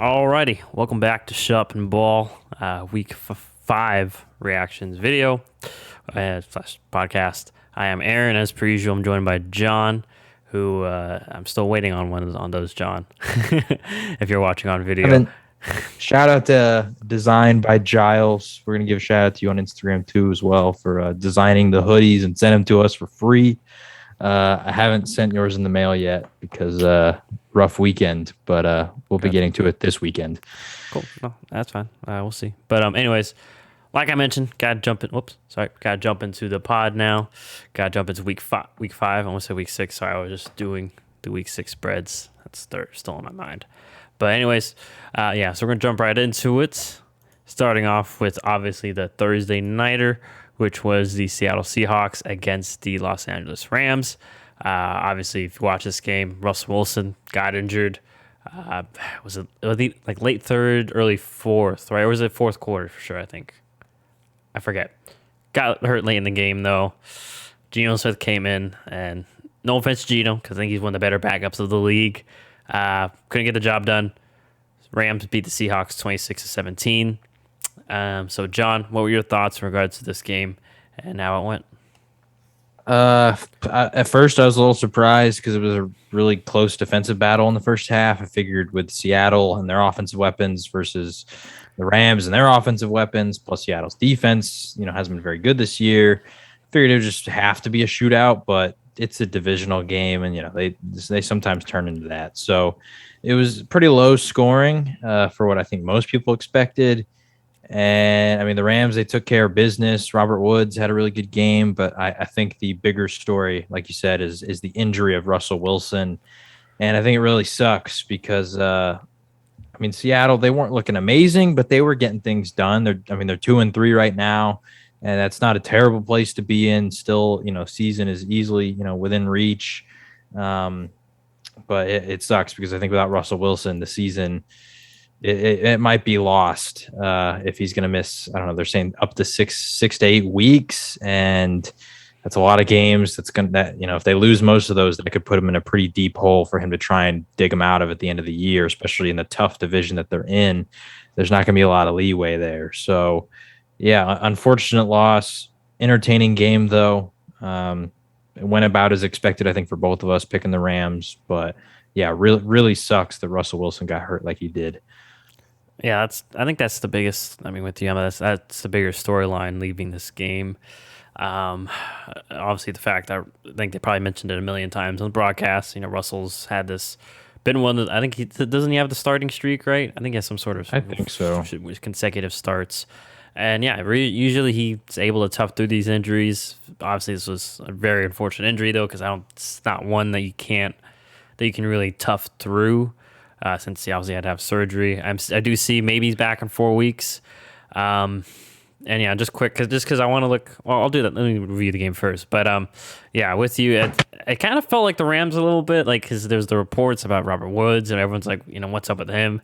Alrighty, welcome back to Shut Up and Ball, week 5 reactions video slash podcast. I am Aaron, as per usual. I'm joined by John, who I'm still waiting on one on those, John. If you're watching on video. Shout out to Designed by Giles. We're going to give a shout out to you on Instagram too as well for designing the hoodies and send them to us for free. I haven't sent yours in the mail yet because rough weekend, but we'll be getting to it this weekend. Cool. No, that's fine. We'll see. But anyways, like I mentioned, gotta jump into the pod now. Gotta jump into week five. I almost said week 6. Sorry, I was just doing the week 6 spreads. That's still in my mind. But anyways, so we're gonna jump right into it. Starting off with obviously the Thursday nighter, which was the Seattle Seahawks against the Los Angeles Rams. Obviously, if you watch this game, Russell Wilson got injured. Was it like late third, early fourth, right? Or was it fourth quarter for sure, I think. I forget. Got hurt late in the game, though. Geno Smith came in, and no offense to Geno, because I think he's one of the better backups of the league. Couldn't get the job done. Rams beat the Seahawks 26-17. So, John, what were your thoughts in regards to this game and how it went? At first, I was a little surprised because it was a really close defensive battle in the first half. I figured with Seattle and their offensive weapons versus the Rams and their offensive weapons, plus Seattle's defense, hasn't been very good this year. Figured it would just have to be a shootout, but it's a divisional game, and they sometimes turn into that. So it was pretty low scoring for what I think most people expected. And I mean, the Rams, they took care of business. Robert Woods had a really good game, but I think the bigger story, like you said, is the injury of Russell Wilson. And I think it really sucks because, Seattle, they weren't looking amazing, but they were getting things done. They're 2-3 right now, and that's not a terrible place to be in. Still, season is easily, within reach. But it sucks because I think without Russell Wilson, the season, it might be lost if he's going to miss. I don't know. They're saying up to 6 to 8 weeks, and that's a lot of games. If they lose most of those, that could put him in a pretty deep hole for him to try and dig him out of at the end of the year, especially in the tough division that they're in. There's not going to be a lot of leeway there. So, yeah, unfortunate loss. Entertaining game though. It went about as expected, I think, for both of us picking the Rams, but yeah, really sucks that Russell Wilson got hurt like he did. Yeah, I think that's the biggest. With the that's the bigger storyline leaving this game. Obviously, the fact I think they probably mentioned it a million times on the broadcast. Russell's had this been one that I think doesn't he have the starting streak, right? I think he has some sort of I think so consecutive starts. And yeah, usually he's able to tough through these injuries. Obviously, this was a very unfortunate injury though, because it's not one that you can really tough through. Since he obviously had to have surgery. I do see maybe he's back in 4 weeks. And yeah, just quick, because I want to look. Well, I'll do that. Let me review the game first. But yeah, with you, it kind of felt like the Rams a little bit, like because there's the reports about Robert Woods, and everyone's like, what's up with him?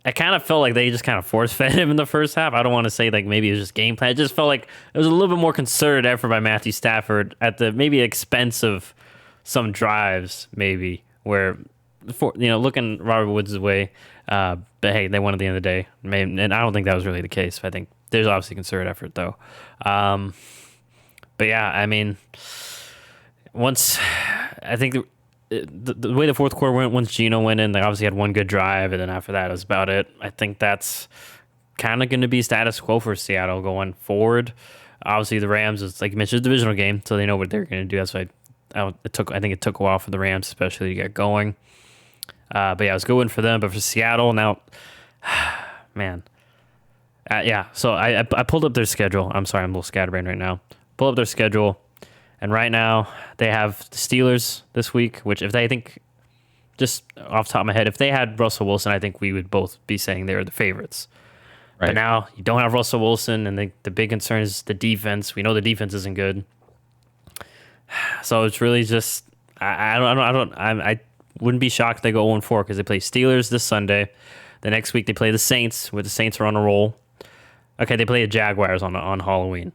It kind of felt like they just kind of force fed him in the first half. I don't want to say like maybe it was just game plan. It just felt like it was a little bit more concerted effort by Matthew Stafford at the maybe expense of some drives, maybe where. Looking Robert Woods' way, but hey, they won at the end of the day, and I don't think that was really the case. I think there's obviously concerted effort though. But yeah, once I think the way the fourth quarter went, once Geno went in, they obviously had one good drive, and then after that, it was about it. I think that's kind of going to be status quo for Seattle going forward. Obviously, the Rams is like you mentioned, a divisional game, so they know what they're going to do. That's why I think it took a while for the Rams, especially to get going. But yeah, it was a good win for them. But for Seattle, now, man. Yeah, so I pulled up their schedule. I'm sorry, I'm a little scatterbrained right now. Pull up their schedule. And right now, they have the Steelers this week, which if they think, just off the top of my head, if they had Russell Wilson, I think we would both be saying they were the favorites. Right. But now, you don't have Russell Wilson, and the big concern is the defense. We know the defense isn't good. So it's really just, I wouldn't be shocked if they go 0-4 because they play Steelers this Sunday. The next week they play the Saints, where the Saints are on a roll. Okay, they play the Jaguars on Halloween.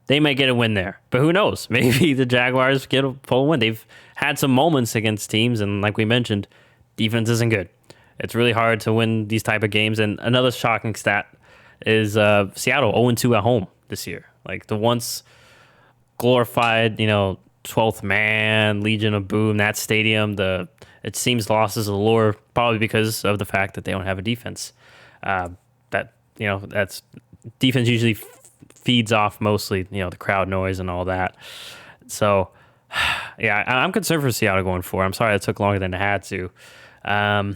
They may get a win there, but who knows? Maybe the Jaguars get a full win. They've had some moments against teams, and like we mentioned, defense isn't good. It's really hard to win these type of games. And another shocking stat is Seattle 0-2 at home this year. Like the once glorified, 12th man, Legion of Boom, that stadium, it seems lost as allure, probably because of the fact that they don't have a defense. That's defense usually feeds off mostly, the crowd noise and all that. So, yeah, I'm concerned for Seattle going forward. I'm sorry it took longer than it had to. I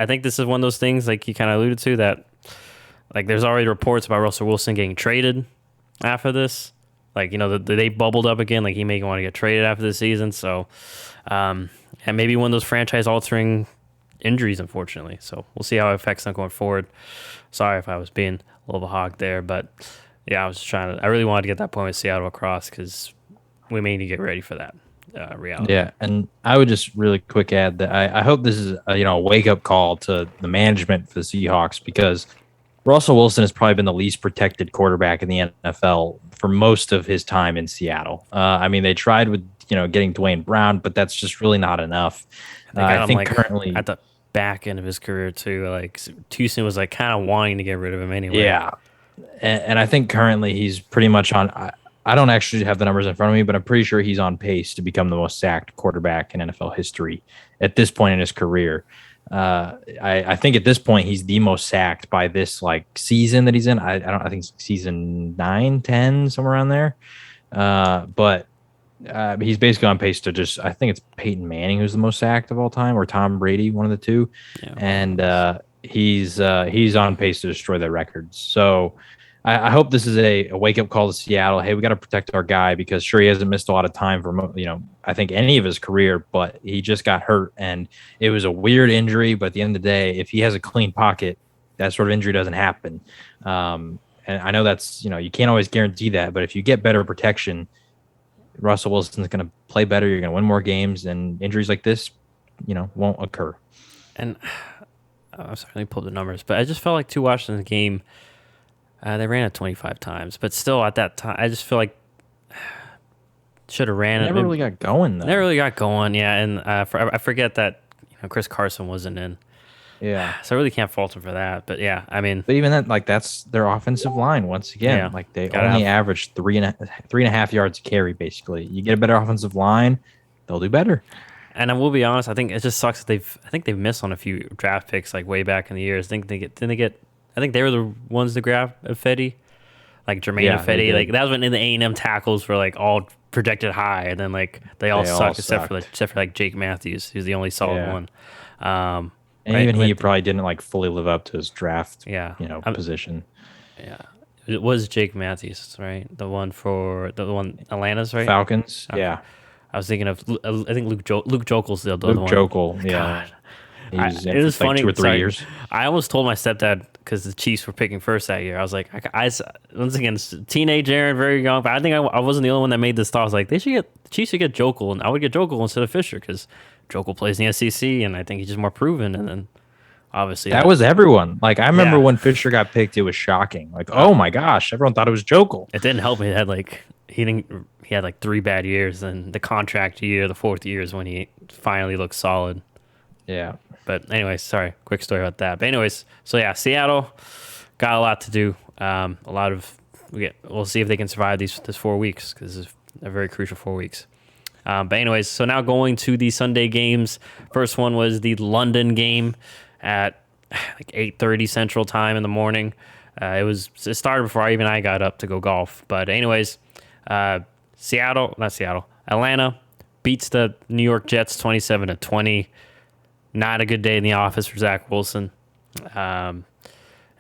think this is one of those things, like you kind of alluded to, that like there's already reports about Russell Wilson getting traded after this. Like, they bubbled up again. Like he may want to get traded after the season. So, and maybe one of those franchise altering injuries, unfortunately. So we'll see how it affects them going forward. Sorry if I was being a little of a hog there, but yeah, I really wanted to get that point with Seattle across because we may need to get ready for that reality. Yeah, and I would just really quick add that I hope this is a wake up call to the management for the Seahawks, because Russell Wilson has probably been the least protected quarterback in the NFL for most of his time in Seattle. They tried with getting Dwayne Brown, but that's just really not enough. I think currently at the back end of his career too, like Houston was like kind of wanting to get rid of him anyway. Yeah, and I think currently he's pretty much on. I don't actually have the numbers in front of me, but I'm pretty sure he's on pace to become the most sacked quarterback in NFL history at this point in his career. I think at this point he's the most sacked by this like season that he's in. I think season 9, 10, somewhere around there. But he's basically on pace to just, I think it's Peyton Manning who's the most sacked of all time, or Tom Brady, one of the two. Yeah. And he's on pace to destroy their records. So I hope this is a wake-up call to Seattle. Hey, we got to protect our guy, because sure, he hasn't missed a lot of time for, I think any of his career, but he just got hurt, and it was a weird injury. But at the end of the day, if he has a clean pocket, that sort of injury doesn't happen. And I know that's, you can't always guarantee that, but if you get better protection, Russell Wilson's going to play better. You're going to win more games, and injuries like this, won't occur. And I'm sorry, let me pull up the numbers, but I just felt like to watch the game, they ran it 25 times, but still at that time, I just feel like should have ran it. Never really got going, though. Never really got going, yeah. And I forget that Chris Carson wasn't in. Yeah. So I really can't fault him for that. But yeah, But even that, like, that's their offensive line once again. Yeah, like they only average 3.5 yards a carry, basically. You get a better offensive line, they'll do better. And I will be honest, I think it just sucks that they've missed on a few draft picks like way back in the years. I think they were the ones to grab Fetty, like Jermaine Fetty. Like that was when the A&M tackles were like all projected high, and then like they all sucked except for like Jake Matthews, who's the only solid one. And right? Even he probably didn't like fully live up to his draft, position. Yeah, it was Jake Matthews, right? The one Atlanta's, right? Falcons. Okay. Yeah, I was thinking of Luke Jokel's the other one. Luke Jokel, yeah. God. It was funny. 2 or 3 years. I almost told my stepdad, because the Chiefs were picking first that year. I was like, once again, teenage Aaron, very young, but I think I wasn't the only one that made this thought. I was like, the Chiefs should get Jokel, and I would get Jokel instead of Fisher, because Jokel plays in the SEC, and I think he's just more proven. And then obviously that was everyone. Like I remember when Fisher got picked, it was shocking. Like, oh my gosh, everyone thought it was Jokel. It didn't help me. He had like 3 bad years, and the contract year, the 4th year is when he finally looked solid. Yeah. But anyways, sorry, quick story about that. But anyways, so yeah, Seattle got a lot to do. We'll see if they can survive this 4 weeks, because it's a very crucial 4 weeks. But anyways, so now going to the Sunday games. First one was the London game at like 8:30 Central Time in the morning. It started before I got up to go golf. But anyways, Atlanta beats the New York Jets 27-20. Not a good day in the office for Zach Wilson. And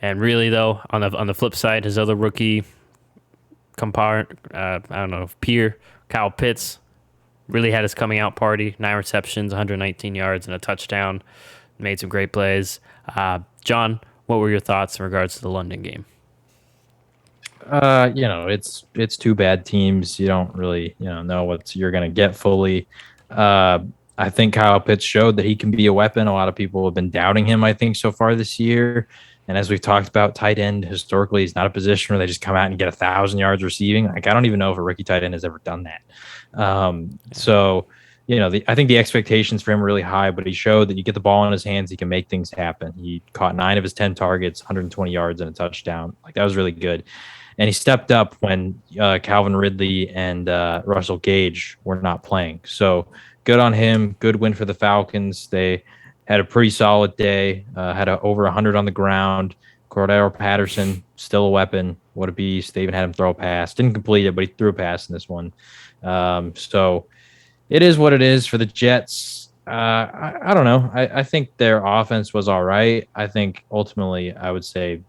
really, though, on the flip side, his other rookie peer, Kyle Pitts, really had his coming out party. 9 receptions, 119 yards, and a touchdown. Made some great plays. John, what were your thoughts in regards to the London game? It's 2 bad teams. You don't really, know what you're going to get fully. I think Kyle Pitts showed that he can be a weapon. A lot of people have been doubting him, I think, so far this year. And as we've talked about, tight end historically is not a position where they just come out and get 1,000 yards receiving. Like, I don't even know if a rookie tight end has ever done that. So I think the expectations for him are really high, but he showed that you get the ball in his hands, he can make things happen. He caught 9 of his 10 targets, 120 yards and a touchdown. Like that was really good. And he stepped up when Calvin Ridley and Russell Gage were not playing. So good on him. Good win for the Falcons. They had a pretty solid day. Had over 100 on the ground. Cordero Patterson, still a weapon. What a beast. They even had him throw a pass. Didn't complete it, but he threw a pass in this one. So it is what it is for the Jets. I don't know. I think their offense was all right. I think ultimately I would say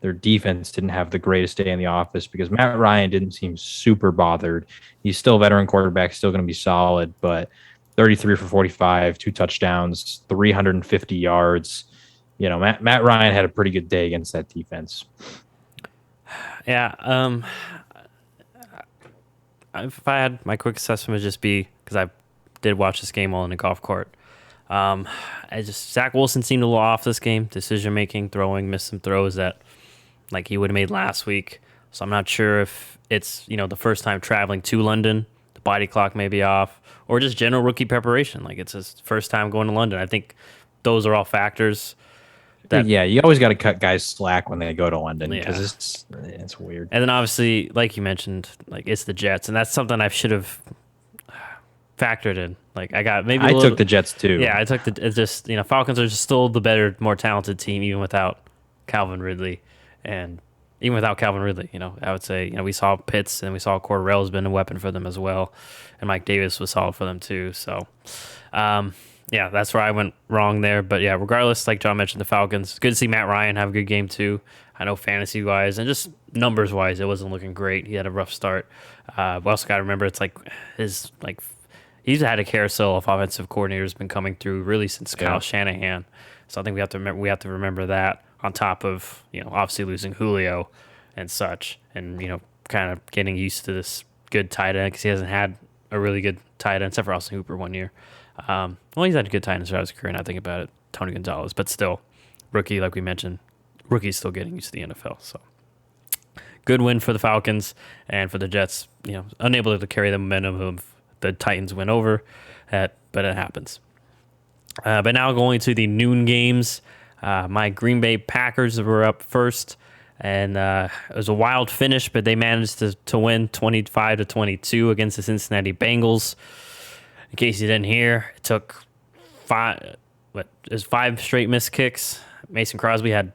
their defense didn't have the greatest day in the office because Matt Ryan didn't seem super bothered. He's still a veteran quarterback, still going to be solid, but 33 for 45, 2 touchdowns, 350 yards. Matt Ryan had a pretty good day against that defense. Yeah. If I had my quick assessment would just be because I did watch this game all in the golf cart. Zach Wilson seemed a little off this game. Decision making, throwing, missed some throws that like he would have made last week. So I'm not sure if it's the first time traveling to London, the body clock may be off, or just general rookie preparation. Like it's his first time going to London. I think those are all factors. You always got to cut guys slack when they go to London because it's weird. And then obviously, like you mentioned, like it's the Jets, and that's something I should have factored in. Like I took the Jets too. Yeah, I took it's just Falcons are just still the better, more talented team even without Calvin Ridley, and even without Calvin Ridley, I would say we saw Pitts and we saw Cordell's been a weapon for them as well, and Mike Davis was solid for them too. So. Yeah, that's where I went wrong there. But yeah, regardless, like John mentioned, the Falcons. Good to see Matt Ryan have a good game too. I know fantasy-wise and just numbers-wise, it wasn't looking great. He had a rough start. We also got to remember it's like he's had a carousel of offensive coordinators been coming through really since Kyle Shanahan. So I think we have to remember that on top of obviously losing Julio and such, and kind of getting used to this good tight end because he hasn't had a really good tight end except for Austin Hooper 1 year. He's had a good time throughout his career, and I think about it, Tony Gonzalez, but still, rookie, like we mentioned, rookie's still getting used to the NFL. So, good win for the Falcons and for the Jets. Unable to carry the momentum of the Titans win over, but it happens. But now going to the noon games, my Green Bay Packers were up first, and it was a wild finish, but they managed to win 25-22 against the Cincinnati Bengals. In case you didn't hear, it took 5 straight missed kicks. Mason Crosby had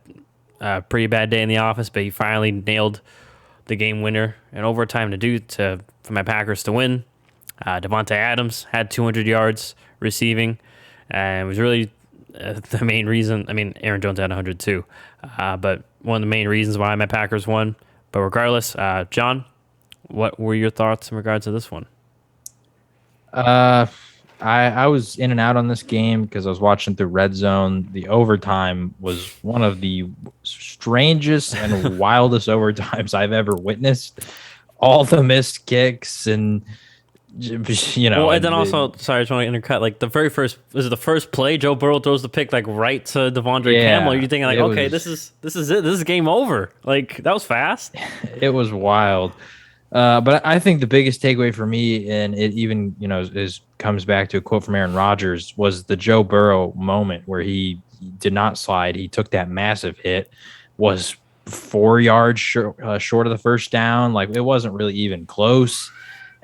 a pretty bad day in the office, but he finally nailed the game winner in overtime for my Packers to win. Devontae Adams had 200 yards receiving, and it was really the main reason. I mean, Aaron Jones had 100 too, but one of the main reasons why my Packers won. But regardless, John, what were your thoughts in regards to this one? I was in and out on this game because I was watching through Red Zone. The overtime was one of the strangest and wildest overtimes I've ever witnessed. All the missed kicks and Well, and then also, sorry, I just want to intercut. Like the first play, Joe Burrow throws the pick like right to Devondre Campbell. You're thinking like, okay, this is it. This is game over. Like that was fast. It was wild. But I think the biggest takeaway for me, and it even comes back to a quote from Aaron Rodgers, was the Joe Burrow moment where he did not slide. He took that massive hit, was 4 yards short of the first down. Like it wasn't really even close.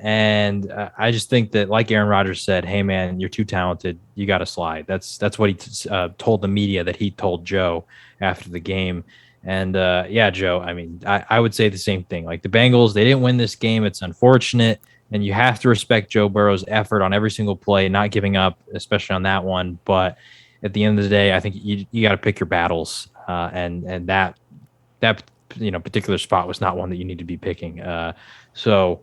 And I just think that, like Aaron Rodgers said, "Hey man, you're too talented. You got to slide." That's what he told the media that he told Joe after the game. And Joe, I mean, I would say the same thing. Like the Bengals, they didn't win this game. It's unfortunate. And you have to respect Joe Burrow's effort on every single play, not giving up, especially on that one. But at the end of the day, I think you got to pick your battles. And that particular spot was not one that you need to be picking. So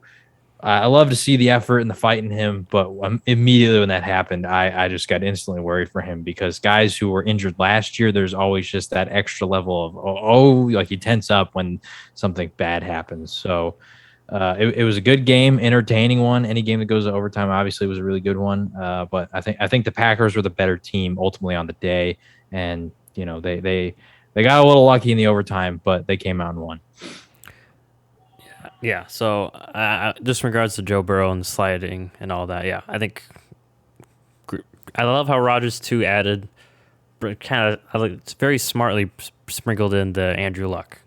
I love to see the effort and the fight in him, but immediately when that happened, I just got instantly worried for him because guys who were injured last year, there's always just that extra level of, like you tense up when something bad happens. So it was a good game, entertaining one. Any game that goes to overtime obviously was a really good one. But I think the Packers were the better team ultimately on the day. And, they got a little lucky in the overtime, but they came out and won. Yeah, so just in regards to Joe Burrow and the sliding and all that, yeah, I think I love how Rodgers too added, kind of it's very smartly sprinkled in the Andrew Luck.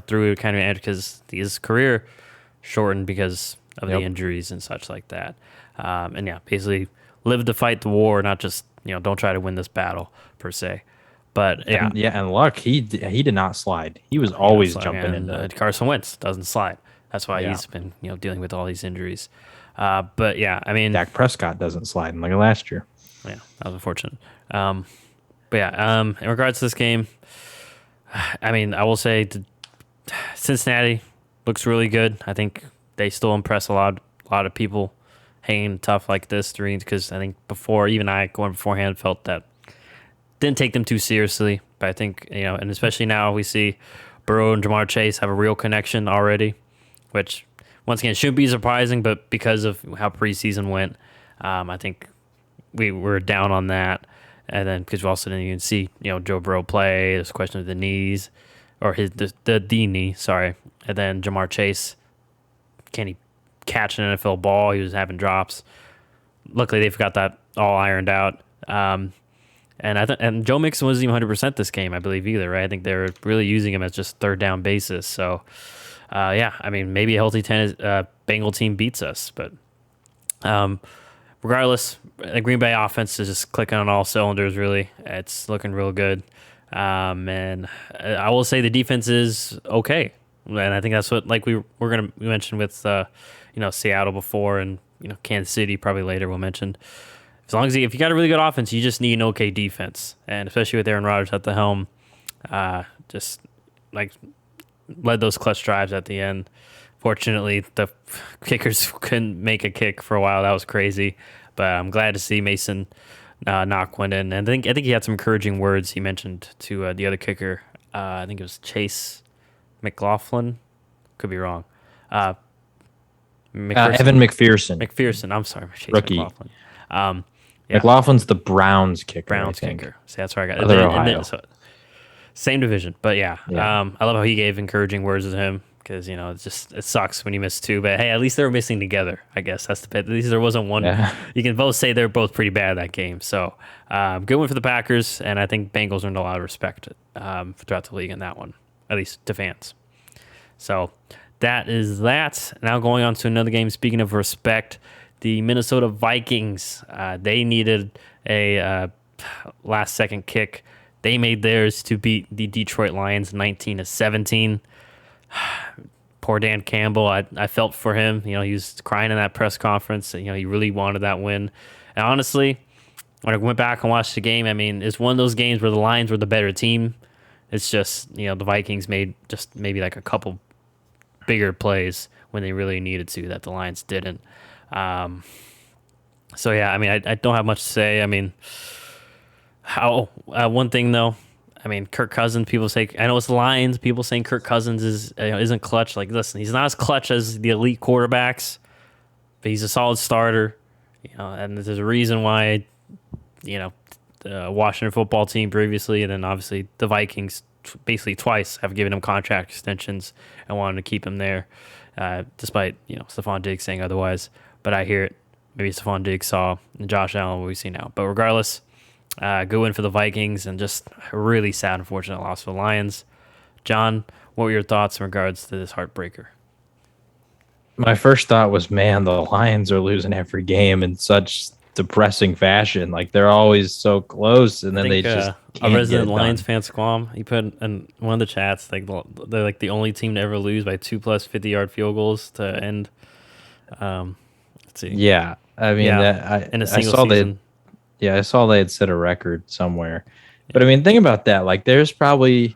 Through kind of because his career shortened because of the Yep. injuries and such like that. And yeah, basically live to fight the war, not just don't try to win this battle per se. But yeah, And Luck, he did not slide. He was he does always slide, jumping and into. Carson Wentz doesn't slide. That's why Yeah. he's been dealing with all these injuries. But yeah, I mean, Dak Prescott doesn't slide like last year. yeah, that was unfortunate. But yeah, in regards to this game, I mean, I will say Cincinnati looks really good. I think they still impress a lot of people hanging tough like this because I think before even I going beforehand felt that didn't take them too seriously. But I think and especially now we see Burrow and Jamar Chase have a real connection already, which once again shouldn't be surprising. But because of how preseason went, I think we were down on that. And then because we also didn't even see Joe Burrow play, there's a question of the knees or the knee, sorry. And then Jamar Chase, can he catch an NFL ball? He was having drops. Luckily, they've got that all ironed out. And Joe Mixon wasn't even 100% this game, I believe, either, right? I think they were really using him as just third down basis. So, yeah, I mean, maybe a healthy Bengal team beats us. But regardless, the Green Bay offense is just clicking on all cylinders, really. It's looking real good. And I will say the defense is okay. And I think that's what we mention with Seattle before, and Kansas City probably later we'll mention. As long as if you got a really good offense, you just need an okay defense, and especially with Aaron Rodgers at the helm, just led those clutch drives at the end. Fortunately, the kickers couldn't make a kick for a while. That was crazy, but I'm glad to see Mason knock one in. And I think he had some encouraging words he mentioned to the other kicker. I think it was Chase McLaughlin. Could be wrong. Evan McPherson, McPherson. I'm sorry, Chase rookie. McLaughlin. Yeah. McLaughlin's the Browns kicker. Browns I think. kicker. See, that's where I got Other Ohio. Same division, but yeah. Yeah. I love how he gave encouraging words to him because it sucks when you miss two, but hey, at least they were missing together. I guess that's at least there wasn't one. Yeah. You can both say they're both pretty bad that game. So good one for the Packers, and I think Bengals earned a lot of respect throughout the league in that one, at least to fans. So that is that. Now going on to another game. Speaking of respect, the Minnesota Vikings, they needed a last-second kick. They made theirs to beat the Detroit Lions 19-17. Poor Dan Campbell. I felt for him. He was crying in that press conference. He really wanted that win. And honestly, when I went back and watched the game, I mean, it's one of those games where the Lions were the better team. It's just, the Vikings made just maybe a couple bigger plays when they really needed to that the Lions didn't. So yeah, I mean, I don't have much to say. I mean, one thing though, I mean, Kirk Cousins. People say, I know it's the Lions. People saying Kirk Cousins isn't clutch. Listen, he's not as clutch as the elite quarterbacks, but he's a solid starter. And there's a reason why, the Washington football team previously, and then obviously the Vikings basically twice have given him contract extensions and wanted to keep him there, despite Stephon Diggs saying otherwise. But I hear it. Maybe Stephon Diggs saw Josh Allen what we see now. But regardless, go in for the Vikings, and just a really sad, unfortunate loss for the Lions. John, what were your thoughts in regards to this heartbreaker? My first thought was, man, the Lions are losing every game in such depressing fashion. They're always so close, and then they just can't a resident get it Lions done. fan Squam, he put in one of the chats they're the only team to ever lose by 2+ 50-yard field goals to end. Let's see. Yeah, I mean in a I single saw season. I saw they had set a record somewhere. But I mean, think about that. There's probably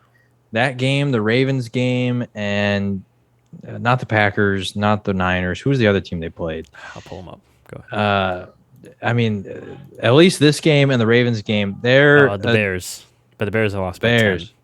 that game, the Ravens game, and not the Packers, not the Niners. Who's the other team they played? I'll pull them up. Go ahead. I mean, at least this game and the Ravens game, they're The Bears, but the Bears have lost by Bears.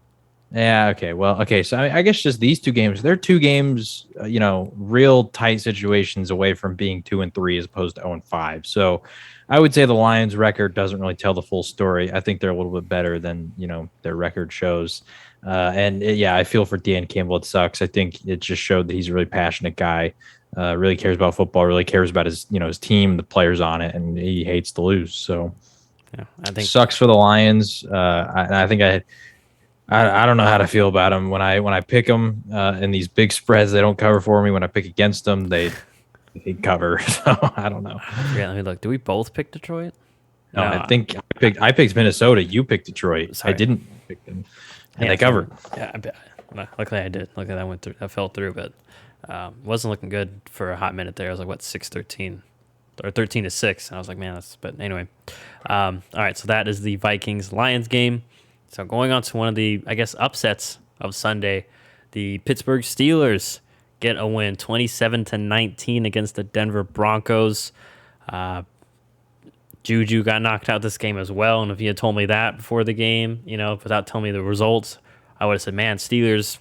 10. Yeah. Okay. Well. Okay. So I guess just these two games. They're two games. Real tight situations away from being 2-3 as opposed to 0-5. So I would say the Lions' record doesn't really tell the full story. I think they're a little bit better than their record shows. I feel for Dan Campbell. It sucks. I think it just showed that he's a really passionate guy. Really cares about football. Really cares about his team, the players on it, and he hates to lose. So Yeah, I think Sucks for the Lions. I think I don't know how to feel about them when I pick them in these big spreads. They don't cover for me. When I pick against them, they cover. So I don't know. I forget. Let me look. Do we both pick Detroit? No, No, I think I picked Minnesota. You picked Detroit. I sorry. didn't pick them, and Yeah, they covered. yeah. Luckily, I did. Luckily, that went through. That fell through, but wasn't looking good for a hot minute there. I was like, what, 6-13 or 13-6. And I was like, man, that's. But anyway, all right. So that is the Vikings Lions game. So going on to one of the, I guess, upsets of Sunday, the Pittsburgh Steelers get a win, 27-19 against the Denver Broncos. Juju got knocked out this game as well. And if you had told me that before the game, without telling me the results, I would have said, man, Steelers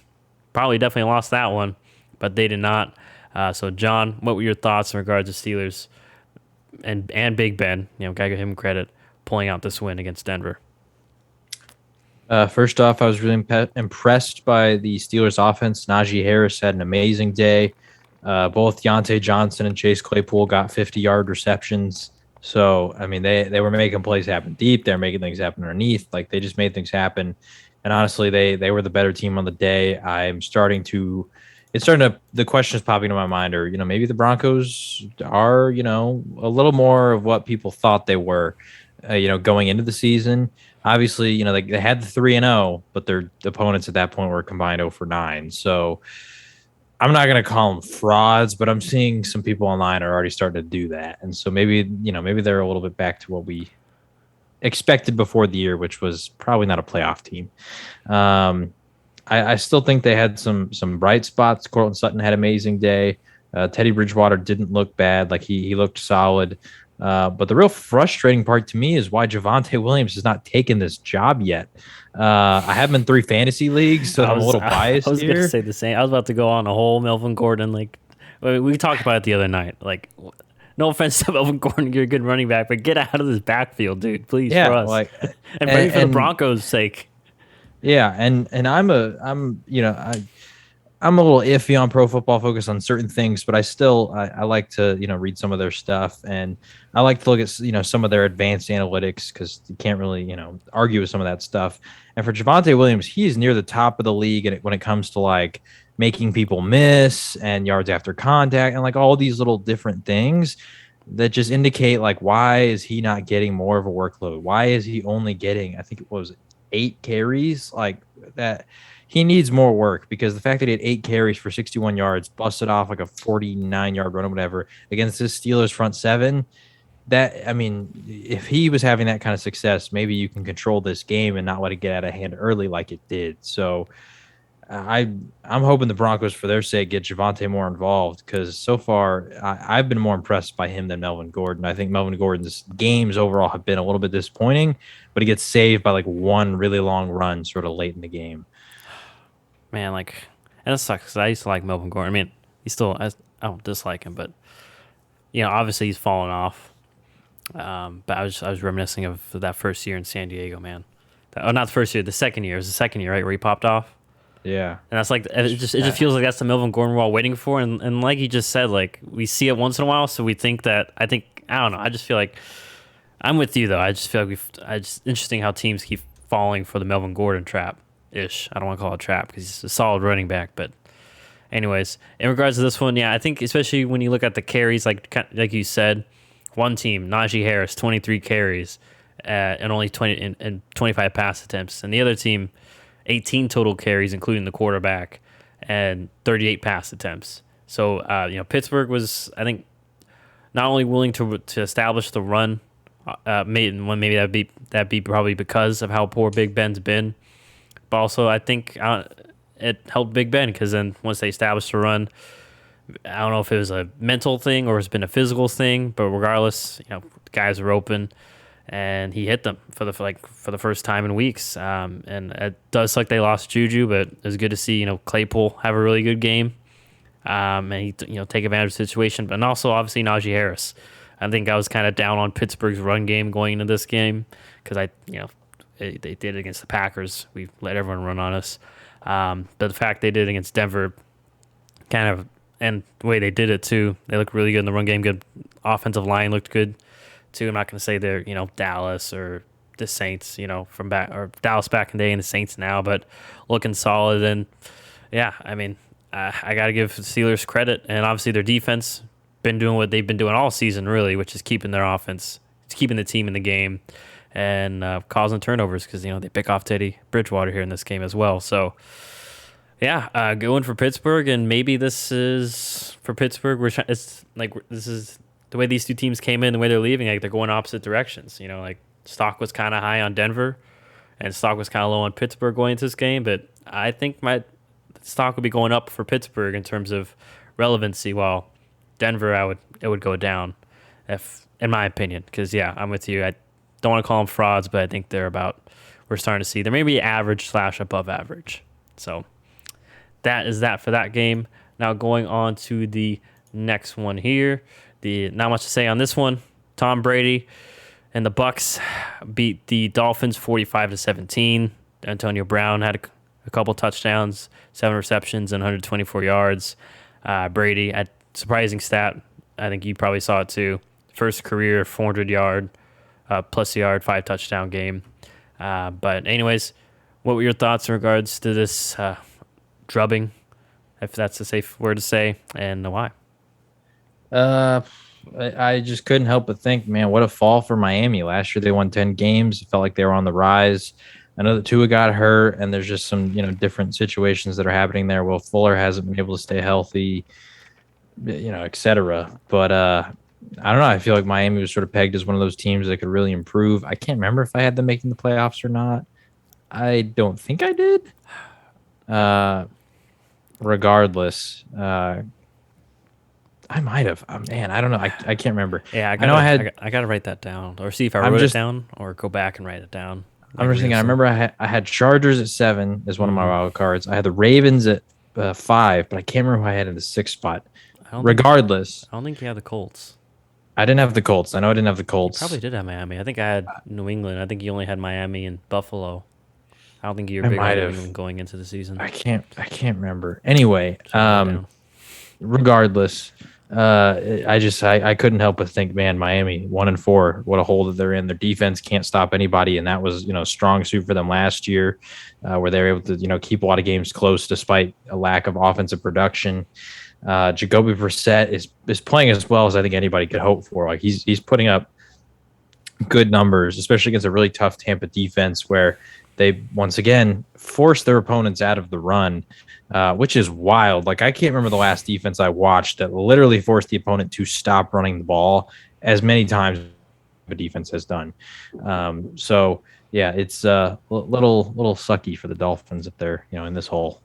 probably definitely lost that one, but they did not. So, John, what were your thoughts in regards to Steelers and Big Ben? Gotta give him credit, pulling out this win against Denver. First off, I was really impressed by the Steelers offense. Najee Harris had an amazing day. Both Deontay Johnson and Chase Claypool got 50-yard receptions. So, I mean, they were making plays happen deep. They were making things happen underneath. Like, they just made things happen. And honestly, they were the better team on the day. The questions popping into my mind are, maybe the Broncos are, a little more of what people thought they were, going into the season. Obviously, they had the 3-0, but their opponents at that point were combined 0-9. So I'm not going to call them frauds, but I'm seeing some people online are already starting to do that. And so maybe they're a little bit back to what we expected before the year, which was probably not a playoff team. I still think they had some bright spots. Cortland Sutton had an amazing day. Teddy Bridgewater didn't look bad. Like he looked solid. But the real frustrating part to me is why Javonte Williams has not taken this job yet. I have him in 3 fantasy leagues, so I'm a little biased I was here. going to say the same. I was about to go on a whole Melvin Gordon. Like, we talked about it the other night. Like, no offense to Melvin Gordon, you're a good running back, but get out of this backfield, dude, please, for us. And maybe for the Broncos' sake. Yeah, and I'm a little iffy on Pro Football Focus on certain things, but I like to read some of their stuff, and I like to look at some of their advanced analytics because you can't really argue with some of that stuff. And for Javonte Williams, he's near the top of the league when it comes to like making people miss and yards after contact and like all these little different things that just indicate like why is he not getting more of a workload? Why is he only getting, I think it was 8 carries? Like that. He needs more work because the fact that he had 8 carries for 61 yards, busted off like a 49-yard run or whatever against this Steelers front 7, if he was having that kind of success, maybe you can control this game and not let it get out of hand early like it did. So I'm hoping the Broncos, for their sake, get Javonte more involved because so far I've been more impressed by him than Melvin Gordon. I think Melvin Gordon's games overall have been a little bit disappointing, but he gets saved by like one really long run sort of late in the game. Man, and it sucks because I used to like Melvin Gordon. I mean, I don't dislike him, but obviously he's fallen off. But I was reminiscing of that first year in San Diego, man. Not the first year, the second year. It was the second year, right, where he popped off. Yeah, and that's like it just feels like that's the Melvin Gordon we're all waiting for, and like he just said, like we see it once in a while, so we think that. I don't know. I just feel like I'm with you though. I just feel like it's interesting how teams keep falling for the Melvin Gordon trap. Ish. I don't want to call it a trap because he's a solid running back. But anyways, in regards to this one, yeah, I think especially when you look at the carries, like you said, one team, Najee Harris, 23 carries and only 20 and 25 pass attempts. And the other team, 18 total carries, including the quarterback, and 38 pass attempts. So, Pittsburgh was, I think, not only willing to establish the run, maybe that'd be probably because of how poor Big Ben's been. But also, I think it helped Big Ben because then once they established the run, I don't know if it was a mental thing or it's been a physical thing, but regardless, guys were open, and he hit them for the first time in weeks. And it does suck they lost Juju, but it was good to see Claypool have a really good game, and he take advantage of the situation. But also obviously Najee Harris. I think I was kind of down on Pittsburgh's run game going into this game because they did it against the Packers. We let everyone run on us. But the fact they did it against Denver, and the way they did it too, they looked really good in the run game. Good offensive line looked good too. I'm not going to say they're Dallas or the Saints, from back or Dallas back in the day and the Saints now, but looking solid. And yeah, I mean, I got to give the Steelers credit, and obviously their defense been doing what they've been doing all season, really, which is keeping their offense, it's keeping the team in the game, and causing turnovers because they pick off Teddy Bridgewater here in this game as well. So yeah, going for Pittsburgh, and maybe this is for Pittsburgh. It's like this is the way these two teams came in, the way they're leaving. Like they're going opposite directions. Like stock was kind of high on Denver, and stock was kind of low on Pittsburgh going into this game. But I think my stock would be going up for Pittsburgh in terms of relevancy, while Denver, it would go down, if in my opinion. Because yeah, I'm with you. I don't want to call them frauds, but I think we're starting to see they're maybe average / above average. So that is that for that game. Now going on to the next one here. Not much to say on this one. Tom Brady and the Bucks beat the Dolphins 45-17. Antonio Brown had a couple touchdowns, 7 receptions, and 124 yards. Brady, a surprising stat. I think you probably saw it too. First career 400 plus yard, 5 touchdown game. But anyways, what were your thoughts in regards to this drubbing, if that's a safe word to say, and why? I just couldn't help but think, man, what a fall for Miami. Last year they won 10 games. It felt like they were on the rise. I know that Tua got hurt, and there's just some different situations that are happening there. Will Fuller hasn't been able to stay healthy, etc. But I don't know. I feel like Miami was sort of pegged as one of those teams that could really improve. I can't remember if I had them making the playoffs or not. I don't think I did. Regardless, I might have. Man, I don't know. I can't remember. Yeah, I got to write that down, or see if I wrote it down, or go back and write it down. I'm just thinking. I remember I had Chargers at 7 as one of my wild cards. I had the Ravens at 5, but I can't remember who I had in the 6th spot. Regardless, I don't think you had the Colts. I didn't have the Colts. I know I didn't have the Colts. You probably did have Miami. I think I had New England. I think you only had Miami and Buffalo. I don't think you were big on New England going into the season. I can't remember. Anyway, regardless, I couldn't help but think, man, Miami 1-4, what a hole that they're in. Their defense can't stop anybody, and that was strong suit for them last year, where they were able to keep a lot of games close despite a lack of offensive production. Jacoby Brissett is playing as well as I think anybody could hope for. Like he's putting up good numbers, especially against a really tough Tampa defense where they once again forced their opponents out of the run, which is wild. Like I can't remember the last defense I watched that literally forced the opponent to stop running the ball as many times the defense has done. So yeah, it's a little sucky for the Dolphins if they're in this hole.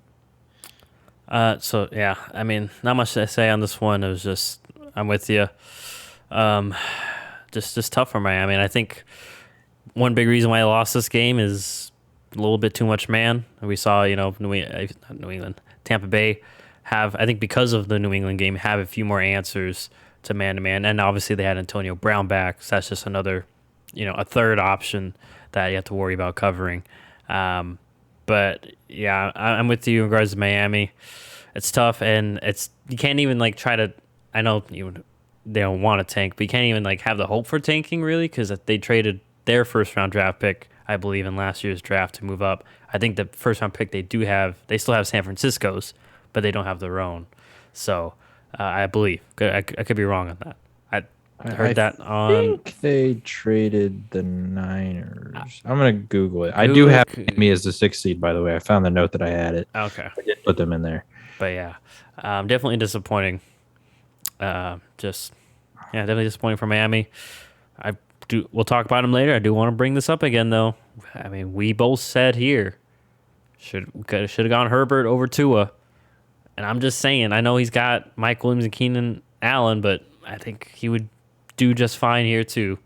So yeah, I mean, not much to say on this one. It was just, I'm with you. Just tough for Miami. And I think one big reason why I lost this game is a little bit too much man. We saw, New England, Tampa Bay have, I think because of the New England game, have a few more answers to man-to-man. And obviously they had Antonio Brown back, so that's just another, a third option that you have to worry about covering. But yeah, I'm with you in regards to Miami. It's tough, and you can't even try to. I know they don't want to tank, but you can't even have the hope for tanking really, because they traded their first round draft pick, I believe, in last year's draft to move up. I think the first round pick they still have San Francisco's, but they don't have their own. So I believe I could be wrong on that. I heard that on. I think they traded the Niners. I'm gonna Google it. I do have me as the 6th seed, by the way. I found the note that I had it. Okay, I did put them in there. But yeah, definitely disappointing. Definitely disappointing for Miami. We'll talk about them later. I do want to bring this up again, though. I mean, we both said here should have gone Herbert over Tua, and I'm just saying. I know he's got Mike Williams and Keenan Allen, but I think he would do just fine here too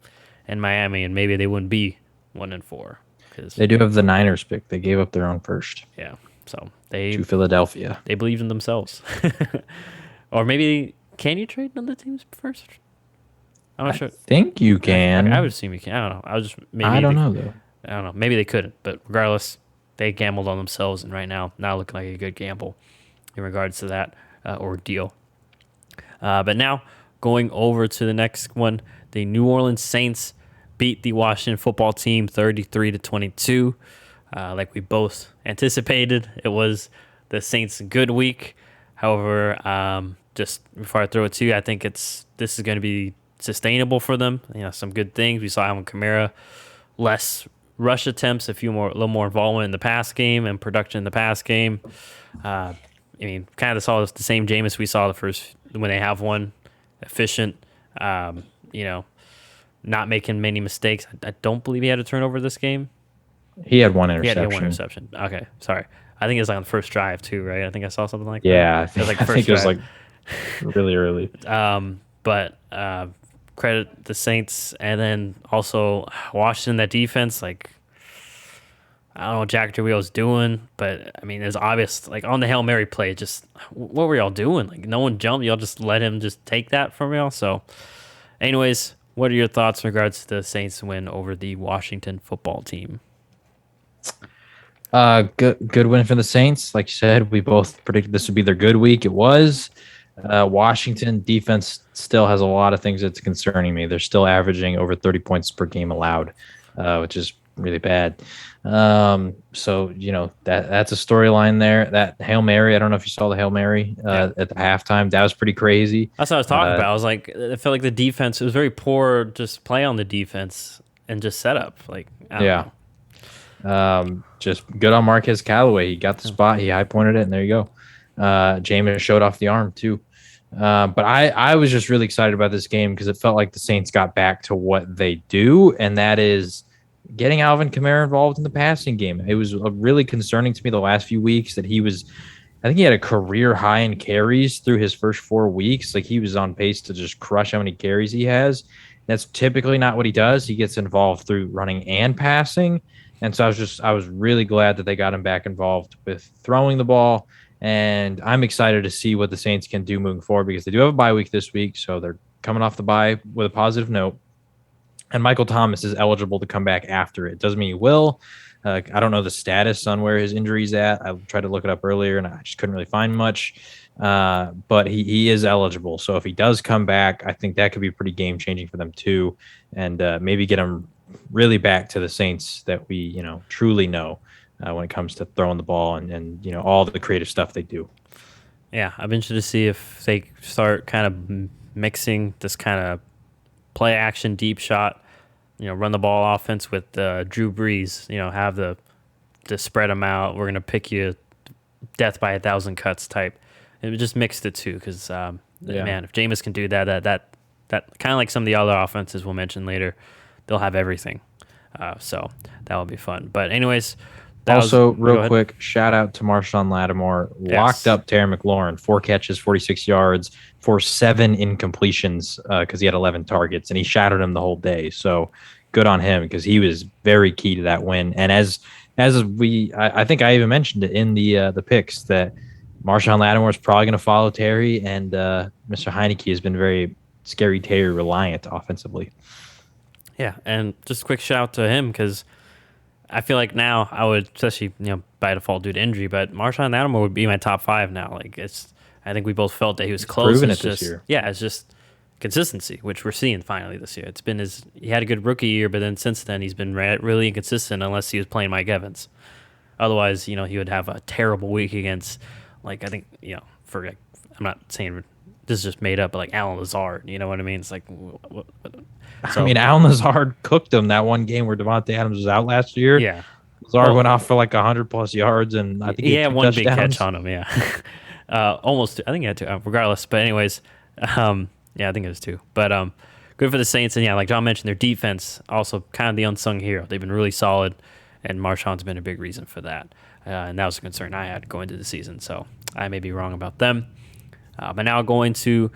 in Miami, and maybe they wouldn't be 1-4 because they do have the Niners pick. They gave up their own first. Yeah, so to Philadelphia. They believed in themselves, or maybe can you trade another team's first? I'm not sure. I think you can. I would assume you can. I don't know. I don't know though. I don't know. Maybe they couldn't, but regardless, they gambled on themselves, and right now, not looking like a good gamble in regards to that ordeal. But now, going over to the next one, the New Orleans Saints beat the Washington football team 33-22. Like we both anticipated, it was the Saints' good week. However, just before I throw it to you, I think this is going to be sustainable for them. Some good things. We saw Alvin Kamara, less rush attempts, a little more involvement in the pass game and production in the pass game. Kind of saw the same Jameis we saw the first when they have one, efficient. Not making many mistakes. I don't believe he had a turnover this game. He had one He interception. had one interception. Okay, sorry. I think it was like on the first drive too, right? I think I saw something like that. It was like I first think it was drive. like really early. But credit the Saints, and then also Washington, that defense. Like, I don't know what Jack Wheel's doing, but it's obvious. Like on the Hail Mary play, just what were y'all doing? Like no one jumped. Y'all just let him just take that from y'all. So, anyways, what are your thoughts in regards to the Saints win over the Washington football team? Good win for the Saints. Like you said, we both predicted this would be their good week. It was. Washington defense still has a lot of things that's concerning me. They're still averaging over 30 points per game allowed, which is really bad. So that's a storyline there. That Hail Mary, I don't know if you saw the Hail Mary at the halftime. That was pretty crazy. That's what I was talking about. I was like, I felt like the defense, it was very poor just play on the defense and just setup. Like, I don't know. Just good on Marquez Callaway. He got the spot. He high pointed it, and there you go. Jameis showed off the arm too. But I was just really excited about this game because it felt like the Saints got back to what they do, and that is getting Alvin Kamara involved in the passing game. It was really concerning to me the last few weeks that I think he had a career high in carries through his first 4 weeks. Like he was on pace to just crush how many carries he has. That's typically not what he does. He gets involved through running and passing. And so I was really glad that they got him back involved with throwing the ball. And I'm excited to see what the Saints can do moving forward because they do have a bye week this week. So they're coming off the bye with a positive note. And Michael Thomas is eligible to come back after it. Doesn't mean he will. I don't know the status on where his injury's at. I tried to look it up earlier and I just couldn't really find much. But he is eligible. So if he does come back, I think that could be pretty game changing for them too. And maybe get him really back to the Saints that we, truly know when it comes to throwing the ball and all the creative stuff they do. Yeah, I'm interested to see if they start kind of mixing this kind of play action deep shot, run the ball offense with Drew Brees, have the spread them out. We're going to pick you death by 1,000 cuts type. And just mix the two because, man, if Jameis can do that kind of like some of the other offenses we'll mention later, they'll have everything. So that will be fun. But anyways, real quick, shout out to Marshawn Lattimore. Yes. Locked up Terry McLaurin, 4 catches, 46 yards for 7 incompletions because he had 11 targets, and he shadowed him the whole day. So good on him because he was very key to that win. And as I think I even mentioned it in the picks that Marshawn Lattimore is probably going to follow Terry, and Mr. Heineke has been very Scary Terry reliant offensively. Yeah, and just a quick shout out to him because I feel like now I would, especially by default due to injury, but Marshawn Lattimore would be my top 5 now. Like I think we both felt that he was close. Proven it this year. Yeah, it's just consistency, which we're seeing finally this year. He had a good rookie year, but then since then he's been really inconsistent unless he was playing Mike Evans. Otherwise, he would have a terrible week against, I'm not saying this is just made up, but like Alan Lazard, you know what I mean? It's like, Alan Lazard cooked him that one game where Devontae Adams was out last year. Yeah. Lazard went off for like 100+ yards, and I think he had one touchdowns. big catch on him. Yeah. Almost, I think he had 2, regardless. But anyways, I think it was 2. But good for the Saints. And like John mentioned, their defense also kind of the unsung hero. They've been really solid, and Marshawn's been a big reason for that. And that was a concern I had going into the season. So I may be wrong about them. But now going to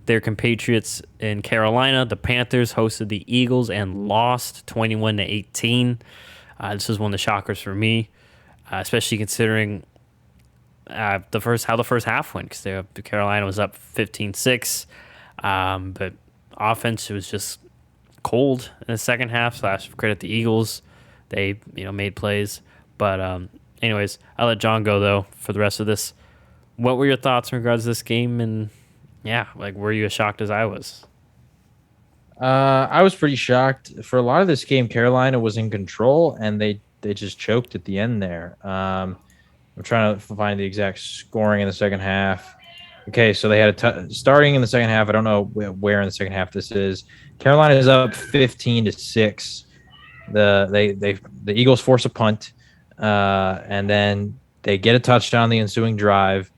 their compatriots in Carolina, the Panthers hosted the Eagles and lost 21-18. This was one of the shockers for me, especially considering how the first half went, because Carolina was up 15-6. But offense was just cold in the second half. / credit the Eagles, they made plays. But anyways, I'll let John go though for the rest of this. What were your thoughts in regards to this game? And were you as shocked as I was? I was pretty shocked. For a lot of this game, Carolina was in control, and they just choked at the end there. I'm trying to find the exact scoring in the second half. Okay, so they had starting in the second half. I don't know where in the second half this is. Carolina is up 15-6. The Eagles force a punt, and then they get a touchdown the ensuing drive.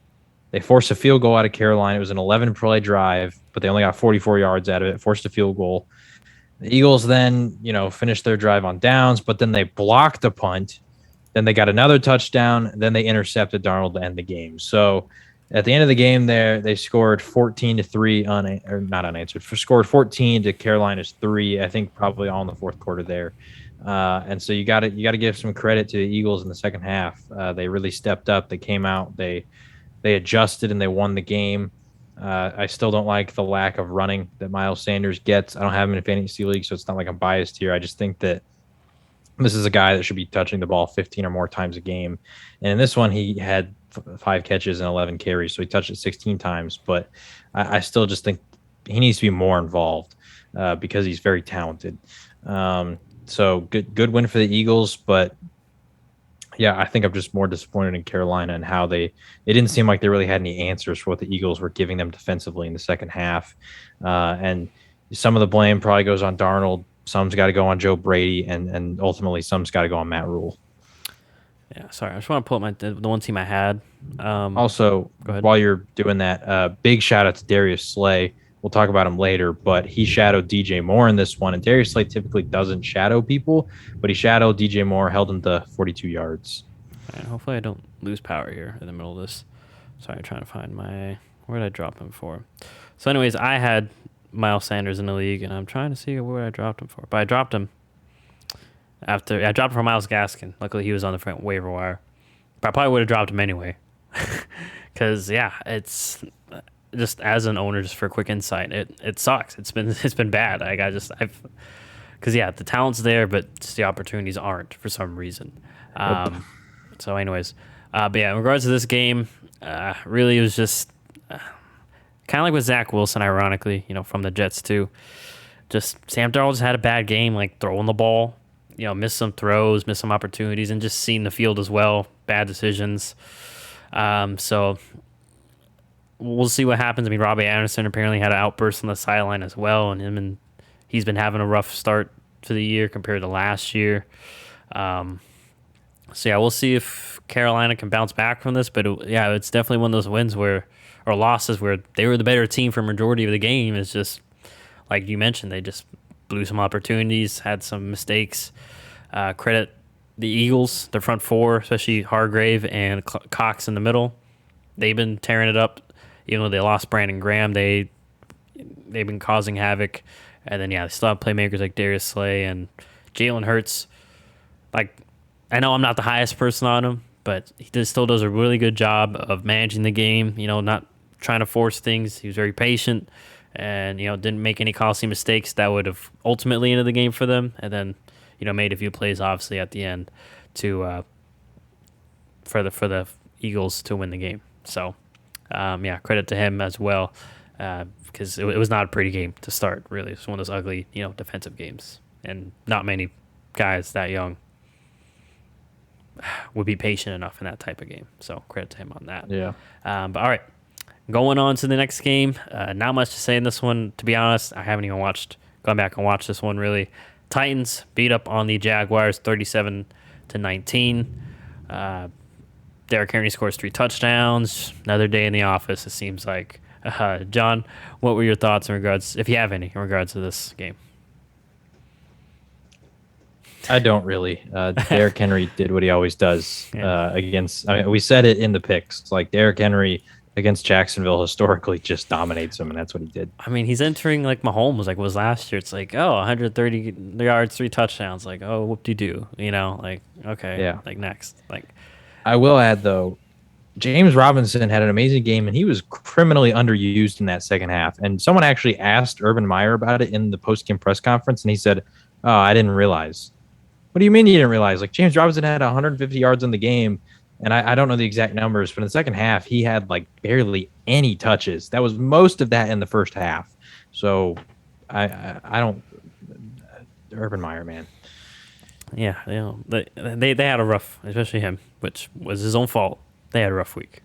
They forced a field goal out of Carolina. It was an 11 play drive, but they only got 44 yards out of it. Forced a field goal. The Eagles then, finished their drive on downs, but then they blocked a punt. Then they got another touchdown. Then they intercepted Darnold to end the game. So at the end of the game, there they scored 14-3 or not unanswered. Scored 14 to Carolina's 3. I think probably all in the fourth quarter there. And so you got to give some credit to the Eagles in the second half. They really stepped up. They came out. They adjusted and they won the game. I still don't like the lack of running that Miles Sanders gets. I don't have him in a fantasy league, so it's not like I'm biased here. I just think that this is a guy that should be touching the ball 15 or more times a game. And in this one, he had 5 catches and 11 carries, so he touched it 16 times. But I still just think he needs to be more involved because he's very talented. So good win for the Eagles, but yeah, I think I'm just more disappointed in Carolina and how it didn't seem like they really had any answers for what the Eagles were giving them defensively in the second half. And some of the blame probably goes on Darnold. Some's got to go on Joe Brady, and ultimately some's got to go on Matt Rule. Yeah, sorry. I just want to pull up the one team I had. Also, while you're doing that, big shout out to Darius Slay. We'll talk about him later, but he shadowed DJ Moore in this one. And Darius Slay typically doesn't shadow people, but he shadowed DJ Moore, held him to 42 yards. All right, hopefully I don't lose power here in the middle of this. Sorry, I'm trying to find where did I drop him for? So anyways, I had Miles Sanders in the league, and I'm trying to see where I dropped him for. But I dropped him I dropped him for Myles Gaskin. Luckily, he was on the front waiver wire. But I probably would have dropped him anyway. Because, yeah, it's just as an owner, just for a quick insight, it sucks. It's been bad. Because, yeah, the talent's there, but just the opportunities aren't for some reason. So anyways, but yeah, in regards to this game, really it was just kind of like with Zach Wilson, ironically, from the Jets too. Just Sam Darnold just had a bad game, like throwing the ball, missed some throws, missed some opportunities, and just seeing the field as well. Bad decisions. So we'll see what happens. I mean, Robbie Anderson apparently had an outburst on the sideline as well, and he's been having a rough start to the year compared to last year. So yeah, we'll see if Carolina can bounce back from this. But it's definitely one of those wins or losses where they were the better team for a majority of the game. It's just like you mentioned, they just blew some opportunities, had some mistakes. Credit the Eagles, their front four, especially Hargrave and Cox in the middle. They've been tearing it up. Even though they lost Brandon Graham, they've been causing havoc. And then they still have playmakers like Darius Slay and Jalen Hurts. Like, I know I'm not the highest person on him, but he still does a really good job of managing the game, not trying to force things. He was very patient and, didn't make any costly mistakes that would have ultimately ended the game for them. And then, made a few plays, obviously, at the end to for the Eagles to win the game. So, credit to him as well because it was not a pretty game to start, really. It's one of those ugly, defensive games. And not many guys that young would be patient enough in that type of game. So credit to him on that. Yeah. But all right, going on to the next game. Not much to say in this one, to be honest. I haven't even gone back and watched this one really. Titans beat up on the Jaguars 37-19. Derrick Henry scores 3 touchdowns. Another day in the office, it seems like. John, what were your thoughts in regards, if you have any, in regards to this game? I don't really. Derrick Henry did what he always does against. I mean, we said it in the picks. Like Derrick Henry against Jacksonville historically just dominates him, and that's what he did. I mean, he's entering like Mahomes, like was last year. It's like, 130 yards, 3 touchdowns. Like, whoop-de-doo. Like, okay, yeah. Like next. Like, I will add though, James Robinson had an amazing game, and he was criminally underused in that second half. And someone actually asked Urban Meyer about it in the post-game press conference, and he said, "Oh, I didn't realize." What do you mean you didn't realize? Like James Robinson had 150 yards in the game, and I don't know the exact numbers, but in the second half, he had like barely any touches. That was most of that in the first half. So I don't. Urban Meyer, man. Yeah, they had a rough, especially him, which was his own fault. They had a rough week.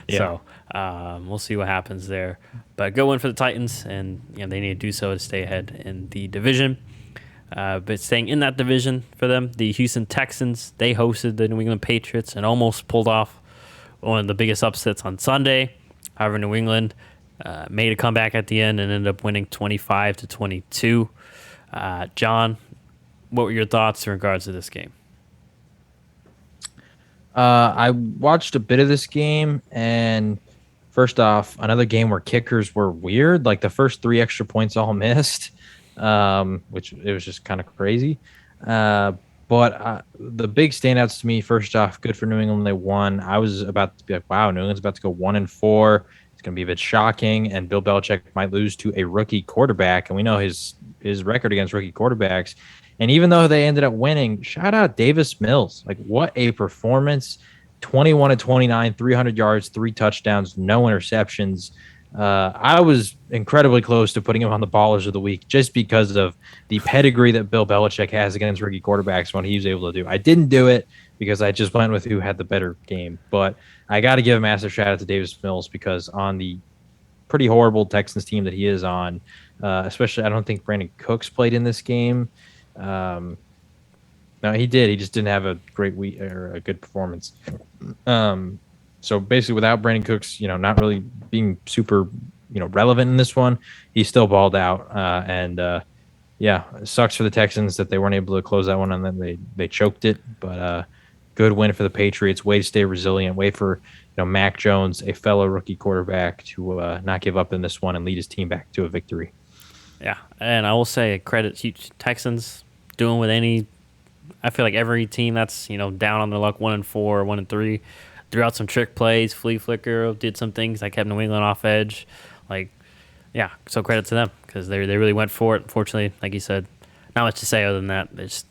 Yeah. So we'll see what happens there. But go win for the Titans, and they need to do so to stay ahead in the division. But staying in that division for them, the Houston Texans, they hosted the New England Patriots and almost pulled off one of the biggest upsets on Sunday. However, New England made a comeback at the end and ended up winning 25-22. John, what were your thoughts in regards to this game? I watched a bit of this game, and first off, another game where kickers were weird. Like the first 3 extra points all missed, which it was just kind of crazy. But the big standouts to me, first off, good for New England. They won. I was about to be like, wow, New England's about to go 1-4. It's going to be a bit shocking, and Bill Belichick might lose to a rookie quarterback. And we know his record against rookie quarterbacks. And even though they ended up winning, shout out Davis Mills. Like, what a performance. 21-29, 300 yards, 3 touchdowns, no interceptions. I was incredibly close to putting him on the Ballers of the Week just because of the pedigree that Bill Belichick has against rookie quarterbacks, when he was able to do. I didn't do it because I just went with who had the better game. But I got to give a massive shout out to Davis Mills, because on the pretty horrible Texans team that he is on, especially I don't think Brandon Cooks played in this game. No, he did. He just didn't have a great week or a good performance. So basically, without Brandon Cooks, not really being super, relevant in this one, he still balled out. Yeah, it sucks for the Texans that they weren't able to close that one, and then they choked it. But good win for the Patriots. Way to stay resilient. Way for Mac Jones, a fellow rookie quarterback, to not give up in this one and lead his team back to a victory. Yeah, and I will say credit to Texans doing with any. I feel like every team that's down on their luck, 1-4, 1-3, threw out some trick plays. Flea Flicker did some things that kept New England off edge. Yeah, so credit to them, because they really went for it. Fortunately, like you said, not much to say other than that. They just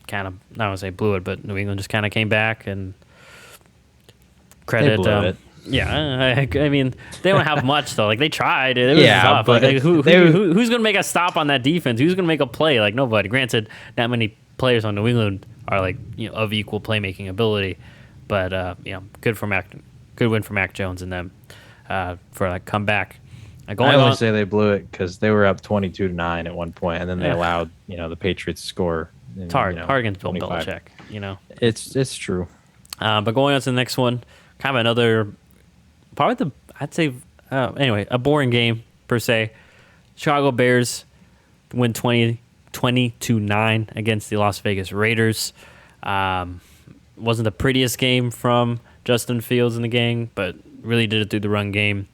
kind of, I don't want to say blew it, but New England just kind of came back and credit. They blew it. Yeah, I mean, they don't have much though. Like, they tried. It was tough. But who's going to make a stop on that defense? Who's going to make a play? Like, nobody. Granted, that many players on New England are of equal playmaking ability, but good win for Mac Jones and them for comeback. I only say they blew it because they were up 22-9 at one point, and then they allowed the Patriots to score. It's hard against Bill 25. Belichick. It's true. But going on to the next one, kind of another, probably anyway, a boring game per se. Chicago Bears win 20-9 against the Las Vegas Raiders. Wasn't the prettiest game from Justin Fields and the gang, but really did it through the run game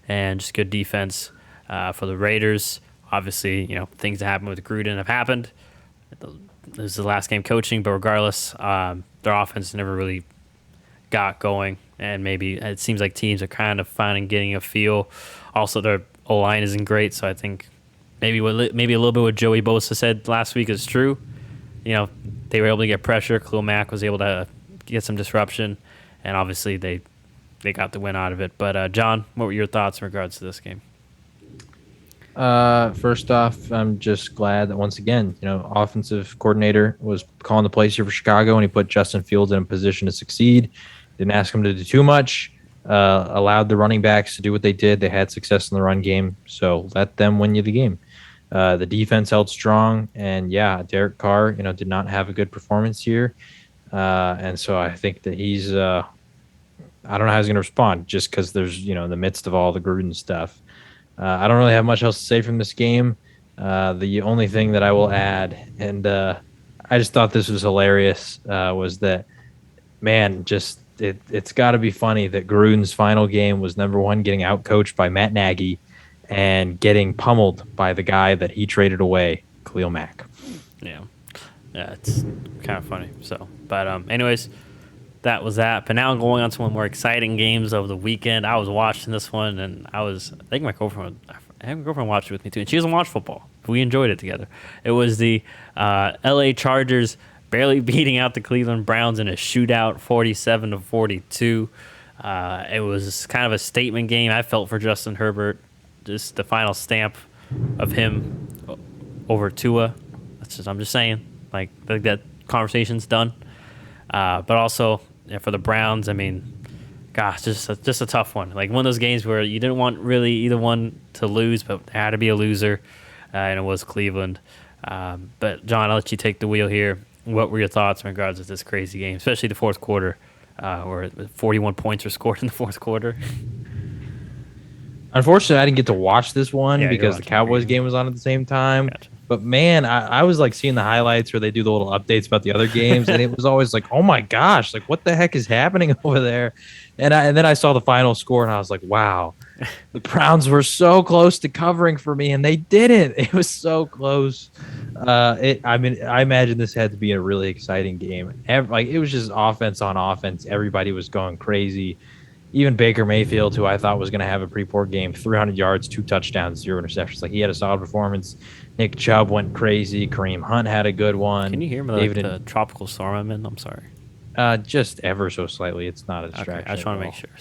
and just good defense for the Raiders. Obviously, things that happened with Gruden have happened. This is the last game coaching, but regardless, their offense never really got going, and maybe it seems like teams are kind of getting a feel. Also, their O-line isn't great, so I think maybe a little bit what Joey Bosa said last week is true. They were able to get pressure. Khalil Mack was able to get some disruption, and obviously they got the win out of it. But John, what were your thoughts in regards to this game? First off, I'm just glad that once again, offensive coordinator was calling the plays here for Chicago, and he put Justin Fields in a position to succeed. Didn't ask him to do too much. Allowed the running backs to do what they did. They had success in the run game, so let them win you the game. The defense held strong, and Derek Carr, did not have a good performance here, and so I think that he's. I don't know how he's going to respond, just because there's in the midst of all the Gruden stuff. I don't really have much else to say from this game. The only thing that I will add, and I just thought this was hilarious, was that, man, it's got to be funny that Gruden's final game was number one, getting outcoached by Matt Nagy and getting pummeled by the guy that he traded away, Khalil Mack. Yeah, it's kind of funny. So, but anyways, that was that. But now going on to one more exciting games of the weekend. I was watching this one, and I think my girlfriend watched it with me too, and she doesn't watch football. We enjoyed it together. It was the LA Chargers barely beating out the Cleveland Browns in a shootout, 47-42. It was kind of a statement game, I felt, for Justin Herbert. Just the final stamp of him over Tua. I'm just saying, like that conversation's done. But also for the Browns, I mean, gosh, just a tough one. Like one of those games where you didn't want really either one to lose, but there had to be a loser, and it was Cleveland. But John, I'll let you take the wheel here. What were your thoughts in regards to this crazy game, especially the fourth quarter, where 41 points were scored in the fourth quarter? Unfortunately, I didn't get to watch this one Yeah, because the Cowboys game was on at the same time. Gotcha. But man, I was like seeing the highlights where they do the little updates about the other games, and it was always like, oh my gosh, like what the heck is happening over there? And then I saw the final score, and I was like, wow, the Browns were so close to covering for me, and they didn't. It was so close. I mean, I imagine this had to be a really exciting game. Like it was just offense on offense. Everybody was going crazy. Even Baker Mayfield, who I thought was going to have a pretty poor game, 300 yards, 2 touchdowns, 0 interceptions. Like he had a solid performance. Nick Chubb went crazy. Kareem Hunt had a good one. Can you hear me? Like the tropical storm I'm in? I'm sorry. Just ever so slightly. It's not a distraction. Okay, I just want to make sure.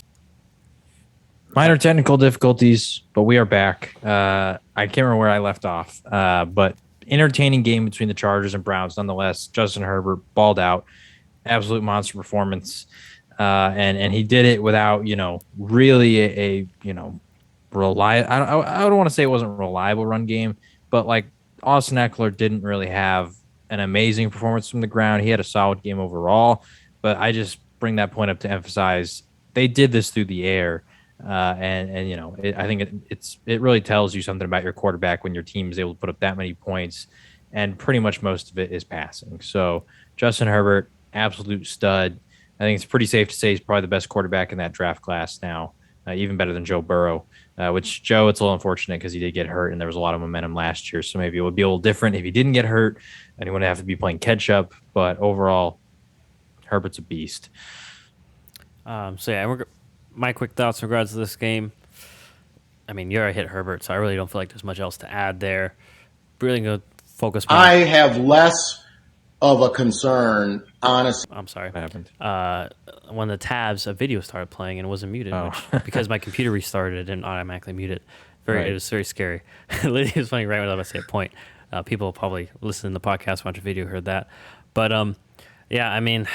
Minor technical difficulties, but we are back. I can't remember where I left off, but entertaining game between the Chargers and Browns nonetheless. Justin Herbert balled out. Absolute monster performance. And he did it without, really a reliable. I don't want to say it wasn't a reliable run game, but like Austin Eckler didn't really have an amazing performance from the ground. He had a solid game overall, but I just bring that point up to emphasize they did this through the air. I think it really tells you something about your quarterback when your team is able to put up that many points, and pretty much most of it is passing. So Justin Herbert, absolute stud. I think it's pretty safe to say he's probably the best quarterback in that draft class now, even better than Joe Burrow, which Joe, it's a little unfortunate because he did get hurt and there was a lot of momentum last year. So maybe it would be a little different if he didn't get hurt and he wouldn't have to be playing catch up. But overall, Herbert's a beast. My quick thoughts in regards to this game. I mean, you're a hit Herbert, so I really don't feel like there's much else to add there. Really going to focus more. I have less of a concern, honestly. I'm sorry. What happened? When the tabs, a video started playing and it wasn't muted, which, because my computer restarted, it didn't automatically mute it. It was very scary. It was funny right when I was about to say a point. People probably listening to the podcast, watch a video, heard that. But yeah, I mean,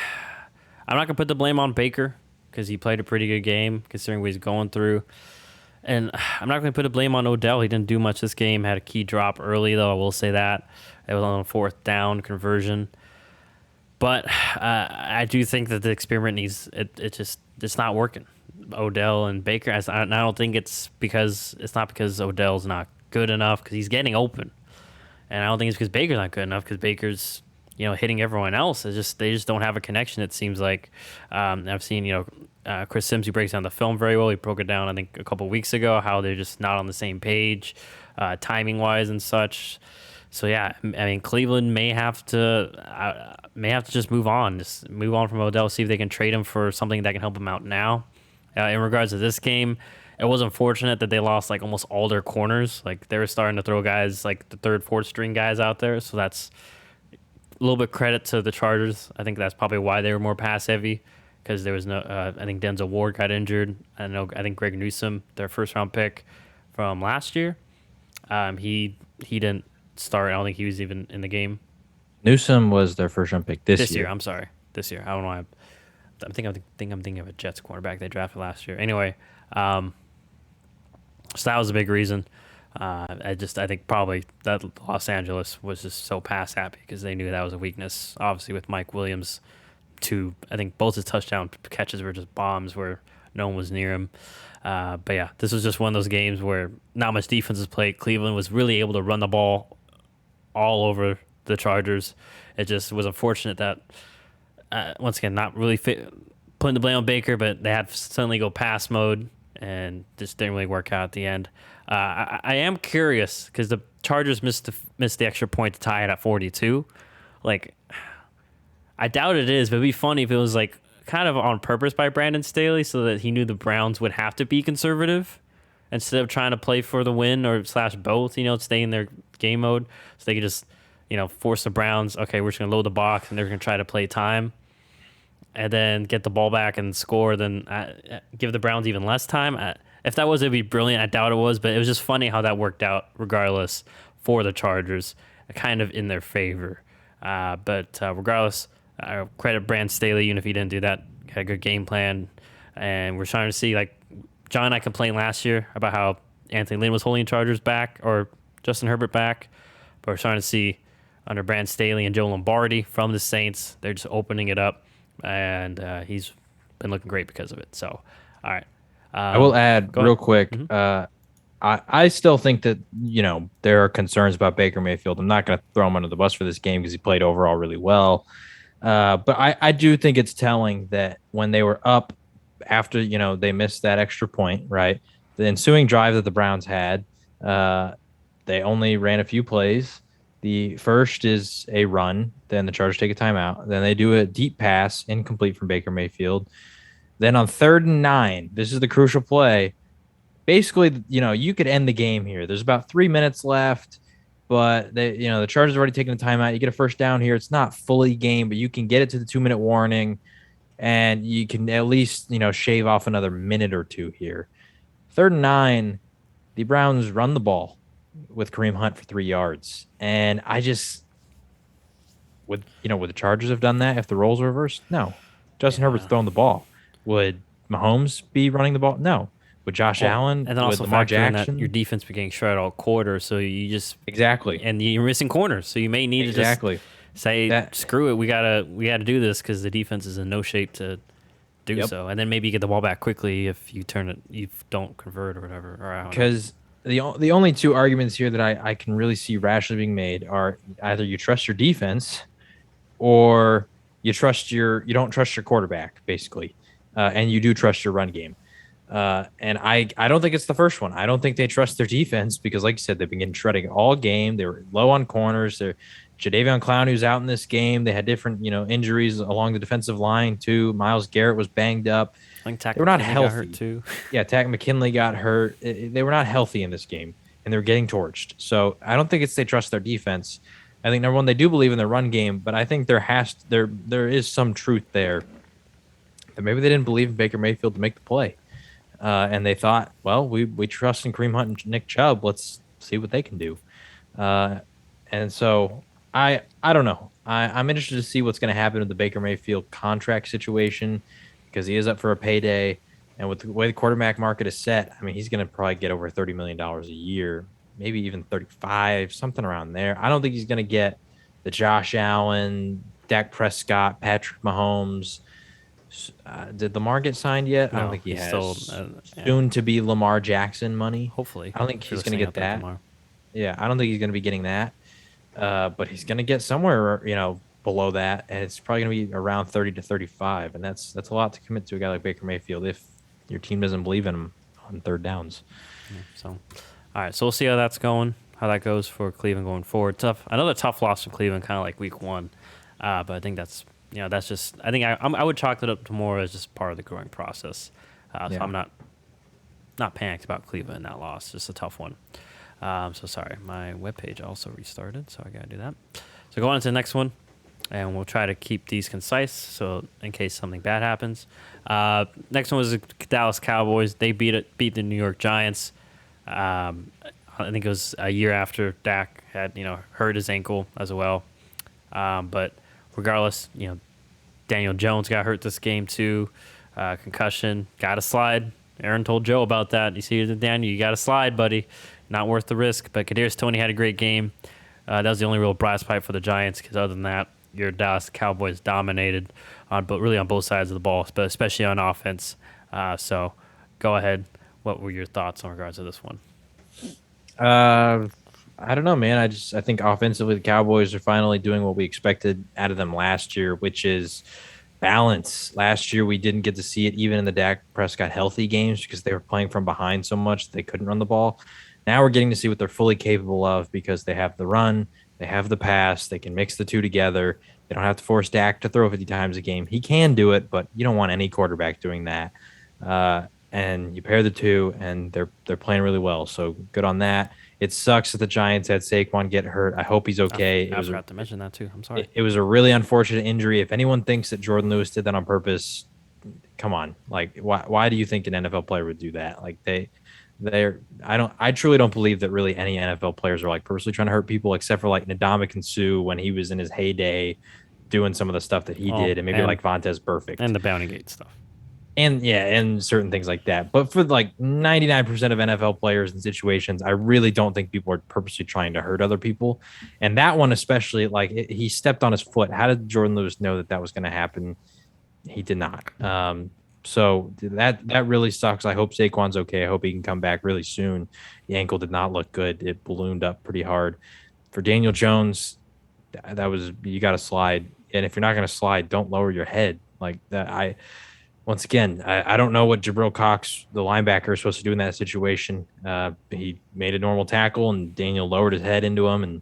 I'm not gonna put the blame on Baker because he played a pretty good game considering what he's going through. And I'm not going to put a blame on Odell. He didn't do much this game. Had a key drop early, though. I will say that. It was on a 4th down conversion. But I do think that the experiment needs it's not working. Odell and Baker. I don't think it's not because Odell's not good enough, because he's getting open. And I don't think it's because Baker's not good enough, because Baker's hitting everyone else. They just don't have a connection, it seems like. I've seen, Chris Sims, who breaks down the film very well. He broke it down, I think, a couple weeks ago, how they're just not on the same page, timing-wise and such. So, yeah, I mean, Cleveland may have to just move on. Just move on from Odell, see if they can trade him for something that can help him out now. In regards to this game, it was unfortunate that they lost, like, almost all their corners. Like, they were starting to throw guys, like, the 3rd, 4th string guys out there. So that's a little bit credit to the Chargers. I think that's probably why they were more pass heavy, because there was no. I think Denzel Ward got injured. I think Greg Newsome, their 1st-round pick from last year, he didn't start. I don't think he was even in the game. Newsome was their 1st-round pick this year. I'm sorry, this year. I don't know why. I'm thinking of a Jets cornerback they drafted last year. Anyway, so that was a big reason. I think probably that Los Angeles was just so pass happy because they knew that was a weakness. Obviously, with Mike Williams, I think both his touchdown catches were just bombs where no one was near him. But yeah, this was just one of those games where not much defense was played. Cleveland was really able to run the ball all over the Chargers. It just was unfortunate that, once again, not really putting the blame on Baker, but they had to suddenly go pass mode and just didn't really work out at the end. I am curious because the Chargers missed the extra point to tie it at 42. Like, I doubt it is, but it'd be funny if it was like kind of on purpose by Brandon Staley so that he knew the Browns would have to be conservative instead of trying to play for the win or / both, stay in their game mode, so they could just, force the Browns. Okay, we're just going to load the box and they're going to try to play time and then get the ball back and score, then give the Browns even less time. if that was, it'd be brilliant. I doubt it was, but it was just funny how that worked out regardless for the Chargers, kind of in their favor. But regardless, credit Brand Staley, even if he didn't do that, had a good game plan. And we're trying to see, like, John and I complained last year about how Anthony Lynn was holding Chargers back or Justin Herbert back. But we're starting to see under Brand Staley and Joe Lombardi from the Saints, they're just opening it up. And he's been looking great because of it. So, all right. I will add real quick. I still think that, there are concerns about Baker Mayfield. I'm not going to throw him under the bus for this game because he played overall really well. But I do think it's telling that when they were up after, they missed that extra point, right? The ensuing drive that the Browns had, they only ran a few plays. The first is a run. Then the Chargers take a timeout. Then they do a deep pass, incomplete from Baker Mayfield. Then on 3rd and 9, this is the crucial play. Basically, you could end the game here. There's about 3 minutes left, but the Chargers have already taken a timeout. You get a first down here. It's not fully game, but you can get it to the 2-minute warning, and you can at least, shave off another minute or two here. 3rd and 9, the Browns run the ball with Kareem Hunt for 3 yards. And I just would the Chargers have done that if the roles were reversed? No. Justin Herbert's throwing the ball. Would Mahomes be running the ball? No. Would Josh Allen? And then also Lamar Jackson? That your defense be getting shredded all quarter, so you just exactly, and you're missing corners, so you may need to just say, screw it, we gotta do this because the defense is in no shape to do so, and then maybe you get the ball back quickly if you don't convert or whatever. Because the only two arguments here that I can really see rationally being made are either you trust your defense or you don't trust your quarterback, basically. And you do trust your run game. And I don't think it's the first one. I don't think they trust their defense because, like you said, they've been getting shredded all game. They were low on corners. Jadeveon Clowney's out in this game. They had different, injuries along the defensive line too. Myles Garrett was banged up. I think they were not healthy. Got hurt too. Yeah, Takk McKinley got hurt. They were not healthy in this game, and they were getting torched. So I don't think they trust their defense. I think, number one, they do believe in their run game, but I think there is some truth there. And maybe they didn't believe in Baker Mayfield to make the play. And they thought, well, we trust in Kareem Hunt and Nick Chubb. Let's see what they can do. And so I don't know. I'm interested to see what's going to happen with the Baker Mayfield contract situation because he is up for a payday. And with the way the quarterback market is set, I mean, he's going to probably get over $30 million a year, maybe even 35, something around there. I don't think he's going to get the Josh Allen, Dak Prescott, Patrick Mahomes. Did Lamar get signed yet? No, I don't think he has. Still, Soon to be Lamar Jackson money. Hopefully. I don't think he's going to get that. Yeah, I don't think he's going to be getting that. But he's going to get somewhere, below that, and it's probably going to be around 30 to 35, and that's a lot to commit to a guy like Baker Mayfield if your team doesn't believe in him on 3rd downs. Yeah, so, all right, so we'll see how that's going, how that goes for Cleveland going forward. Another tough loss from Cleveland, kind of like Week 1, but I think that's just. I think I would chalk it up to more as just part of the growing process. So I'm not panicked about Cleveland in that loss. Just a tough one. So sorry, my webpage also restarted, so I gotta do that. So go on to the next one, and we'll try to keep these concise. So in case something bad happens, next one was the Dallas Cowboys. They beat the New York Giants. I think it was a year after Dak had hurt his ankle as well. But regardless, Daniel Jones got hurt this game too. Concussion, got to slide. Aaron told Joe about that. You see, Daniel, you got to slide, buddy. Not worth the risk. But Kadarius Toney had a great game. That was the only real brass pipe for the Giants because other than that, your Dallas Cowboys dominated, but really on both sides of the ball, but especially on offense. So go ahead. What were your thoughts in regards to this one? I don't know, man. I think offensively the Cowboys are finally doing what we expected out of them last year, which is balance. Last year we didn't get to see it even in the Dak Prescott healthy games because they were playing from behind so much they couldn't run the ball. Now we're getting to see what they're fully capable of because they have the run, they have the pass, they can mix the two together. They don't have to force Dak to throw 50 times a game. He can do it, but you don't want any quarterback doing that. And you pair the two, and they're playing really well. So good on that. It sucks that the Giants had Saquon get hurt. I hope he's okay. I forgot to mention that too. I'm sorry. It was a really unfortunate injury. If anyone thinks that Jordan Lewis did that on purpose, come on. Like, why do you think an NFL player would do that? Like, I truly don't believe that really any NFL players are like personally trying to hurt people, except for like Ndamukong Suh when he was in his heyday doing some of the stuff that he Oh, did, and maybe like Vontez and Perfect. the Bounty Gate stuff. And yeah, and certain things like that. But for like 99% of NFL players and situations, I really don't think people are purposely trying to hurt other people. And that one, especially, like he stepped on his foot. How did Jordan Lewis know that was going to happen? He did not. So that really sucks. I hope Saquon's okay. I hope he can come back really soon. The ankle did not look good. It ballooned up pretty hard. For Daniel Jones, that was, you got to slide. And if you're not going to slide, don't lower your head like that. Once again, I don't know what Jabril Cox, the linebacker, is supposed to do in that situation. He made a normal tackle, and Daniel lowered his head into him, and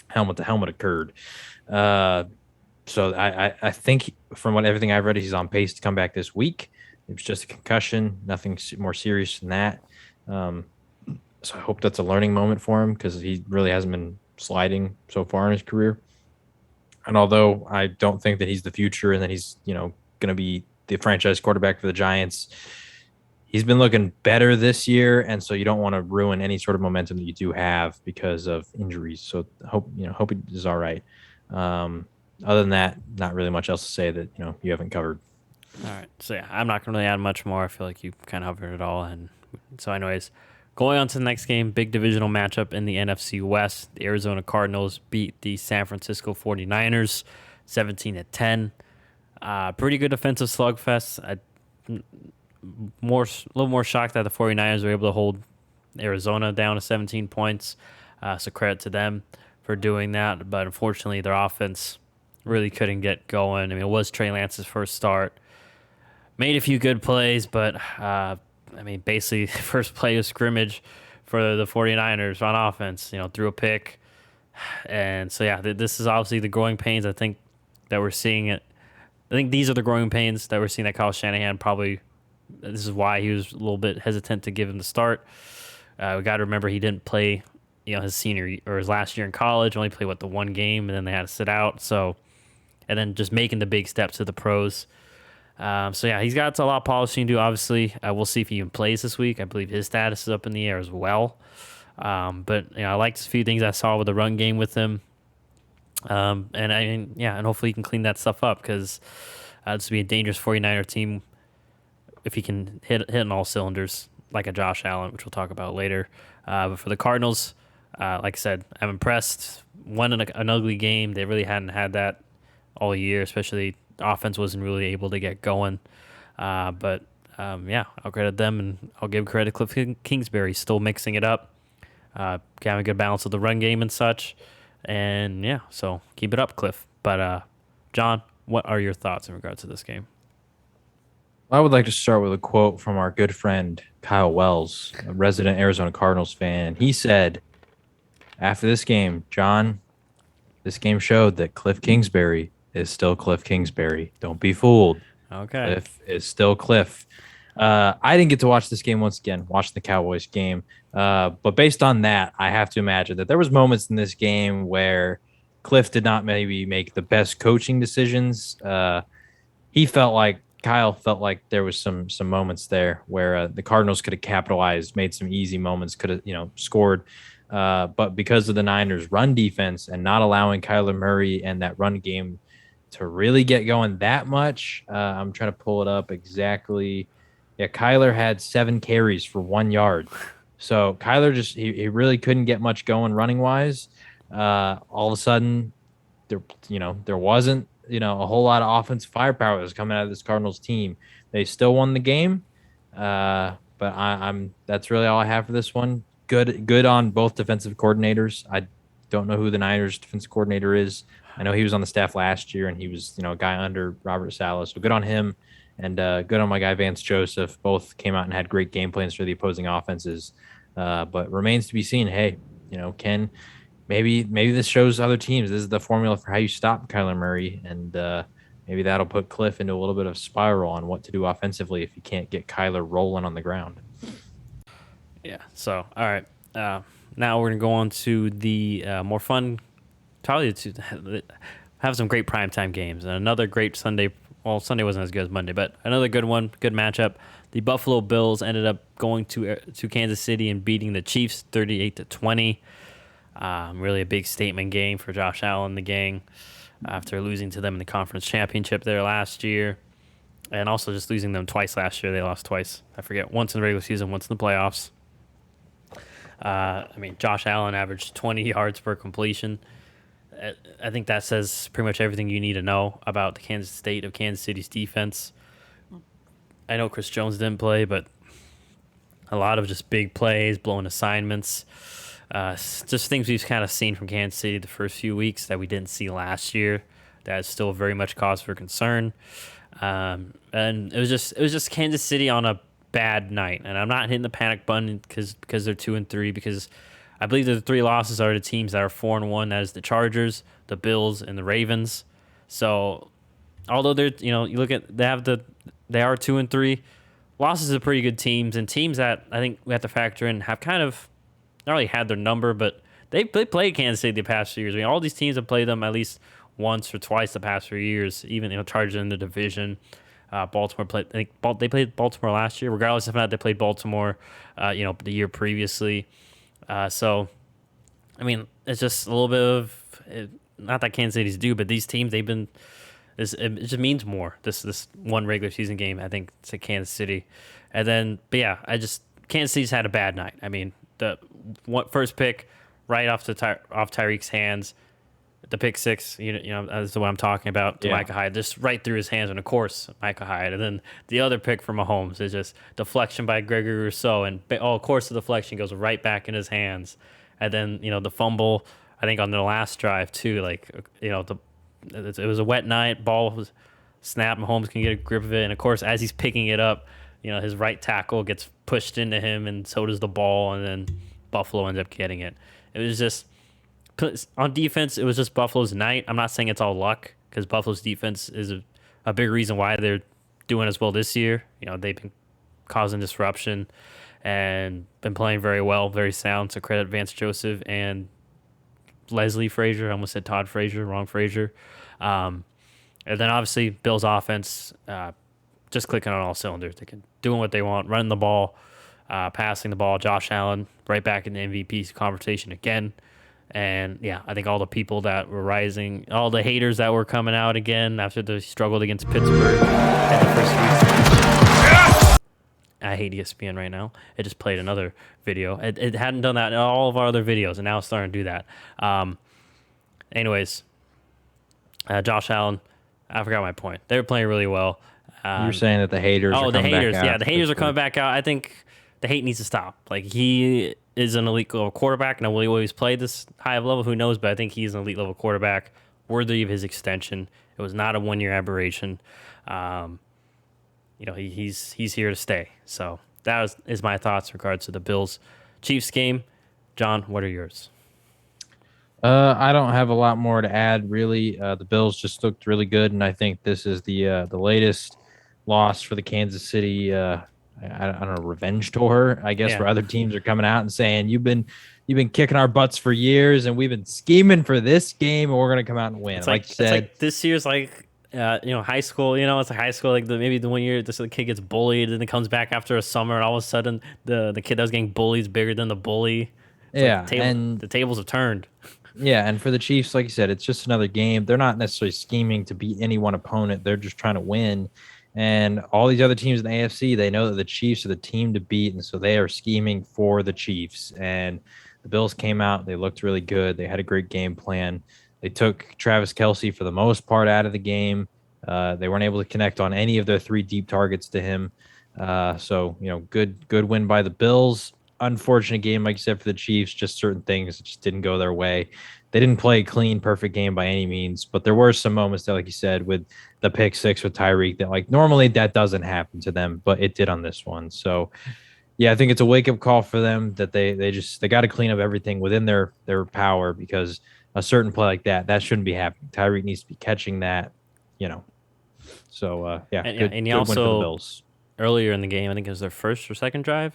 helmet to helmet occurred. So I think from everything I've read, he's on pace to come back this week. It was just a concussion, nothing more serious than that. So I hope that's a learning moment for him, because he really hasn't been sliding so far in his career. And although I don't think that he's the future and that he's going to be the franchise quarterback for the Giants, he's been looking better this year, and so you don't want to ruin any sort of momentum that you do have because of injuries. So hope he is all right. Other than that, not really much else to say that you haven't covered. All right, so yeah, I'm not going to really add much more. I feel like you kind of covered it all. And so anyways, going on to the next game, big divisional matchup in the NFC West. The Arizona Cardinals beat the San Francisco 49ers 17-10. Pretty good defensive slugfest. A little more shocked that the 49ers were able to hold Arizona down to 17 points. So credit to them for doing that. But unfortunately, their offense really couldn't get going. I mean, it was Trey Lance's first start. Made a few good plays, but basically first play of scrimmage for the 49ers on offense, threw a pick. And so, yeah, this is obviously the growing pains, I think, that we're seeing it. I think these are the growing pains that we're seeing that Kyle Shanahan probably, this is why he was a little bit hesitant to give him the start. We got to remember he didn't play, his senior or his last year in college, only played the one game, and then they had to sit out. So, and then just making the big step to the pros. So yeah, he's got a lot of polishing to do. Obviously, we'll see if he even plays this week. I believe his status is up in the air as well. But I liked a few things I saw with the run game with him. And hopefully he can clean that stuff up, because this would be a dangerous 49er team if he can hit on all cylinders, like a Josh Allen, which we'll talk about later. But for the Cardinals, like I said, I'm impressed. Won an ugly game. They really hadn't had that all year, especially the offense wasn't really able to get going. I'll credit them, and I'll give credit to Cliff Kingsbury, still mixing it up, having a good balance of the run game and such. And yeah, so keep it up, Cliff. But John, what are your thoughts in regards to this game? I would like to start with a quote from our good friend Kyle Wells, a resident Arizona Cardinals fan. He said, after this game, John, this game showed that Cliff Kingsbury is still Cliff Kingsbury. Don't be fooled. Okay. Cliff is still Cliff. I didn't get to watch this game once again, watching the Cowboys game. But based on that, I have to imagine that there was moments in this game where Cliff did not maybe make the best coaching decisions. Kyle felt like there was some moments there where the Cardinals could have capitalized, made some easy moments, could have scored. But because of the Niners' run defense and not allowing Kyler Murray and that run game to really get going that much, I'm trying to pull it up exactly. Yeah, Kyler had 7 carries for 1 yard. So Kyler he really couldn't get much going running wise. All of a sudden, there wasn't a whole lot of offensive firepower that was coming out of this Cardinals team. They still won the game, but that's really all I have for this one. Good on both defensive coordinators. I don't know who the Niners defensive coordinator is. I know he was on the staff last year, and he was a guy under Robert Saleh. So good on him, and good on my guy Vance Joseph. Both came out and had great game plans for the opposing offenses. But remains to be seen. Hey, can maybe this shows other teams this is the formula for how you stop Kyler Murray, and maybe that'll put Cliff into a little bit of spiral on what to do offensively if you can't get Kyler rolling on the ground. Yeah. So all right, now we're gonna go on to the more fun, probably to have some great primetime games and another great Sunday well, Sunday wasn't as good as Monday, but another good one, good matchup. The Buffalo Bills ended up going to Kansas City and beating the Chiefs 38-20. Really a big statement game for Josh Allen, the gang, after losing to them in the conference championship there last year, and also just losing them twice last year. They lost twice. I forget, once in the regular season, once in the playoffs. Josh Allen averaged 20 yards per completion. I think that says pretty much everything you need to know about the Kansas City's defense. I know Chris Jones didn't play, but a lot of just big plays, blowing assignments, just things we've kind of seen from Kansas City the first few weeks that we didn't see last year. That is still very much cause for concern. And it was just Kansas City on a bad night, and I'm not hitting the panic button because they're 2-3, because I believe the 3 losses are the teams that are 4-1. That is the Chargers, the Bills, and the Ravens. So although they're you look at they are 2-3, losses are pretty good teams, and teams that I think we have to factor in have kind of not really had their number, but they played Kansas City the past few years. I mean, all these teams have played them at least once or twice the past few years. Even Chargers in the division. Baltimore played. I think they played Baltimore last year. Regardless of not, they played Baltimore, the year previously. So, I mean, it's just a little bit of not that Kansas City's due, but these teams it just means more. This one regular season game, I think, to Kansas City, and then Kansas City's had a bad night. I mean, the first pick right off Tyreek's hands. The pick six, that's what I'm talking about, to Micah Hyde, just right through his hands, and of course, Micah Hyde. And then the other pick for Mahomes is just deflection by Gregory Rousseau, and of course the deflection goes right back in his hands. And then, the fumble, I think on the last drive too, it was a wet night, ball was snapped, Mahomes can get a grip of it, and of course, as he's picking it up, his right tackle gets pushed into him, and so does the ball, and then Buffalo ends up getting it. It was just... On defense, it was just Buffalo's night. I'm not saying it's all luck, because Buffalo's defense is a big reason why they're doing as well this year. They've been causing disruption and been playing very well, very sound. So credit Vance Joseph and Leslie Frazier. I almost said Todd Frazier, wrong Frazier. And then obviously Bill's offense, just clicking on all cylinders. They can doing what they want, running the ball, passing the ball. Josh Allen right back in the MVP conversation again. And, I think all the people that were rising, all the haters that were coming out again after they struggled against Pittsburgh in the first week. I hate ESPN right now. It just played another video. It hadn't done that in all of our other videos, and now it's starting to do that. Josh Allen, I forgot my point. They were playing really well. You're saying that the haters are coming back out. Yeah, the haters are coming back out. I think the hate needs to stop. He is an elite level quarterback. Now, will he always play this high of level? Who knows? But I think he's an elite level quarterback, worthy of his extension. It was not a 1-year aberration. He's here to stay. So that is my thoughts in regards to the Bills Chiefs game. John, what are yours? I don't have a lot more to add, really. The Bills just looked really good, and I think this is the latest loss for the Kansas City. I don't know, revenge tour, I guess, where other teams are coming out and saying you've been kicking our butts for years, and we've been scheming for this game, and we're gonna come out and win. It's like you said, this year's high school. It's like high school. Maybe the 1 year the kid gets bullied, and then comes back after a summer, and all of a sudden the kid that was getting bullied is bigger than the bully. And the tables have turned. Yeah, and for the Chiefs, like you said, it's just another game. They're not necessarily scheming to beat any one opponent. They're just trying to win. And all these other teams in the AFC, they know that the Chiefs are the team to beat, and so they are scheming for the Chiefs. And the Bills came out. They looked really good. They had a great game plan. They took Travis Kelce for the most part out of the game. They weren't able to connect on any of their 3 deep targets to him. So, good win by the Bills. Unfortunate game, like you said, for the Chiefs. Just certain things that just didn't go their way. They didn't play a clean, perfect game by any means, but there were some moments that, like you said, with the pick 6 with Tyreek, that normally that doesn't happen to them, but it did on this one. So, I think it's a wake up call for them that they got to clean up everything within their power, because a certain play like that shouldn't be happening. Tyreek needs to be catching that, So and he good win for the also Bills. Earlier in the game, I think it was their first or second drive,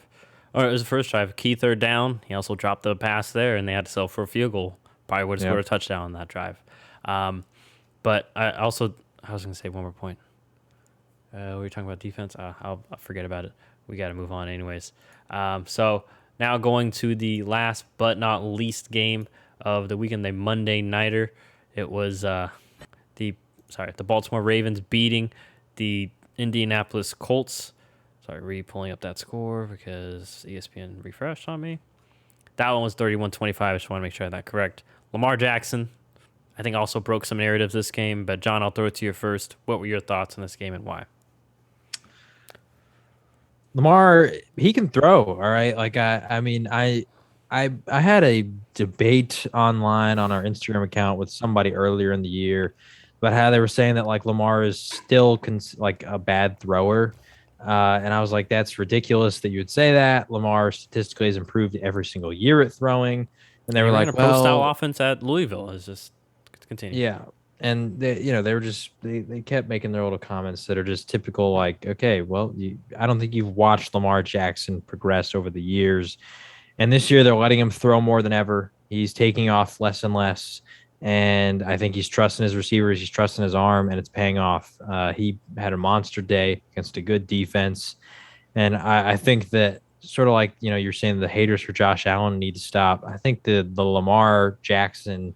or it was the first drive. Key third down. He also dropped the pass there, and they had to settle for a field goal. Probably would have scored a touchdown on that drive. But I was going to say one more point. We're talking about defense. I'll forget about it. We got to move on, anyways. So now going to the last but not least game of the weekend, the Monday nighter. It was the Baltimore Ravens beating the Indianapolis Colts. Sorry, pulling up that score because ESPN refreshed on me. That one was 31-25. I just want to make sure I had that correct. Lamar Jackson, I think, also broke some narratives this game. But, John, I'll throw it to you first. What were your thoughts on this game and why? Lamar, he can throw, all right. Like I mean, I had a debate online on our Instagram account with somebody earlier in the year about how they were saying that like Lamar is still like a bad thrower. And I was like, that's ridiculous that you would say that. Lamar statistically has improved every single year at throwing. And they were Ran like, a pro-style well, offense at Louisville. Is just continue. yeah. And they were just they kept making their little comments that are just typical. Like, okay, well, I don't think you've watched Lamar Jackson progress over the years, and this year they're letting him throw more than ever. He's taking off less and less, and I think he's trusting his receivers. He's trusting his arm, and it's paying off. He had a monster day against a good defense, and I think that sort of like you're saying the haters for Josh Allen need to stop. I think the Lamar Jackson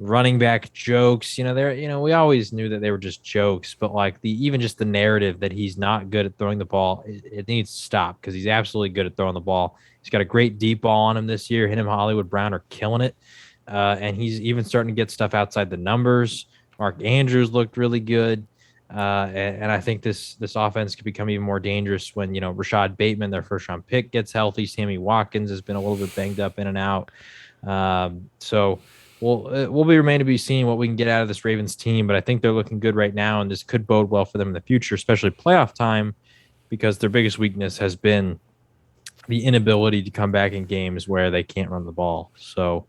running back jokes, we always knew that they were just jokes, but like even just the narrative that he's not good at throwing the ball, it needs to stop because he's absolutely good at throwing the ball. He's got a great deep ball on him this year. Him and Hollywood Brown are killing it. And he's even starting to get stuff outside the numbers. Mark Andrews looked really good. And I think this offense could become even more dangerous when, Rashad Bateman, their first round pick, gets healthy. Sammy Watkins has been a little bit banged up in and out. So we'll be remain to be seeing what we can get out of this Ravens team, but I think they're looking good right now, and this could bode well for them in the future, especially playoff time, because their biggest weakness has been the inability to come back in games where they can't run the ball. So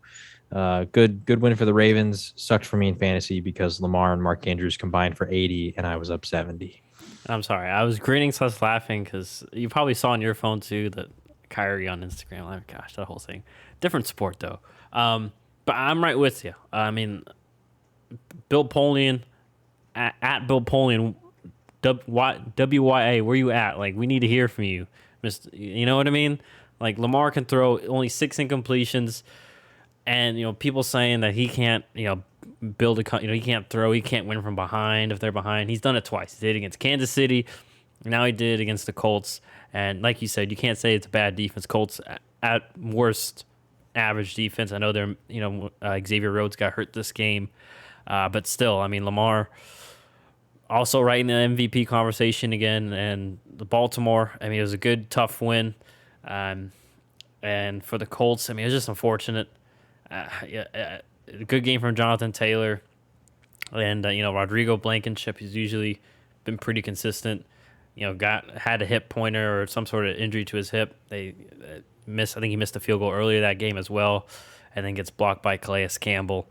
good win for the Ravens. Sucked for me in fantasy because Lamar and Mark Andrews combined for 80, and I was up 70. I'm sorry. I was grinning / laughing because you probably saw on your phone, too, that Kyrie on Instagram. Oh, gosh, that whole thing. Different sport, though. But I'm right with you. I mean, Bill Polian, at Bill Polian, WYA, where you at? Like, we need to hear from you. You know what I mean? Like, Lamar can throw only 6 incompletions, and, people saying that he can't, build he can't throw, he can't win from behind if they're behind. He's done it twice. He did it against Kansas City. Now he did it against the Colts. And like you said, you can't say it's a bad defense. Colts, at worst, average defense. I know they're, Xavier Rhodes got hurt this game, but still, I mean, Lamar also right in the MVP conversation again, and the Baltimore. I mean, it was a good, tough win, and for the Colts, I mean, it was just unfortunate. A good game from Jonathan Taylor, and Rodrigo Blankenship. He's usually been pretty consistent. Had a hip pointer or some sort of injury to his hip. They I think he missed a field goal earlier that game as well, and then gets blocked by Calais Campbell.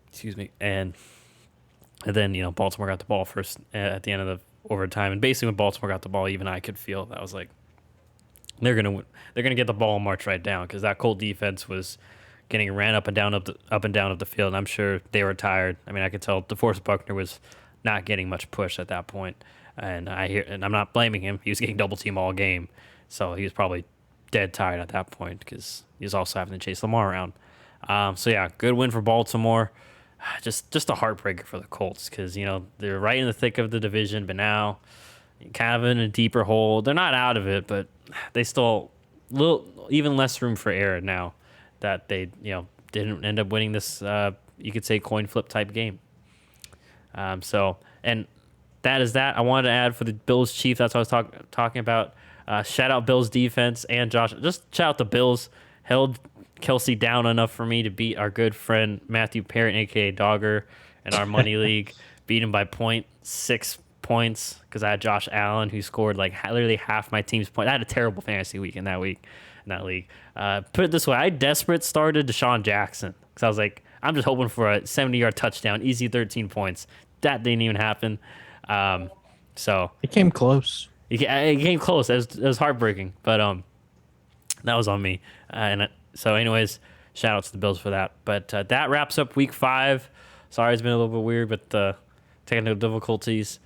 Excuse me. And then, Baltimore got the ball first at the end of the overtime. And basically when Baltimore got the ball, even I could feel that. I was like, they're gonna get the ball and march right down, because that Colt defense was getting ran up and down of the field. And I'm sure they were tired. I mean, I could tell DeForest Buckner was not getting much push at that point. And I'm not blaming him. He was getting double team all game. So he was probably dead tired at that point because he was also having to chase Lamar around. So yeah, good win for Baltimore. Just a heartbreaker for the Colts because they're right in the thick of the division, but now kind of in a deeper hole. They're not out of it, but they still even less room for error now that they didn't end up winning this. You could say coin flip type game. And that is that. I wanted to add for the Bills Chiefs. That's what I was talking about. Shout out Bills defense and Josh. Just shout out the Bills. Held Kelsey down enough for me to beat our good friend Matthew Parent, a.k.a. Dogger, in our money league. Beat him by 0.6 points because I had Josh Allen, who scored like literally half my team's points. I had a terrible fantasy week in that league. Put it this way. I desperate started Deshaun Jackson because I was like, I'm just hoping for a 70-yard touchdown, easy 13 points. That didn't even happen. So it came close. It came close. It was heartbreaking, but that was on me. So anyways, shout out to the Bills for that. But that wraps up week 5. Sorry, it's been a little bit weird, but the technical difficulties.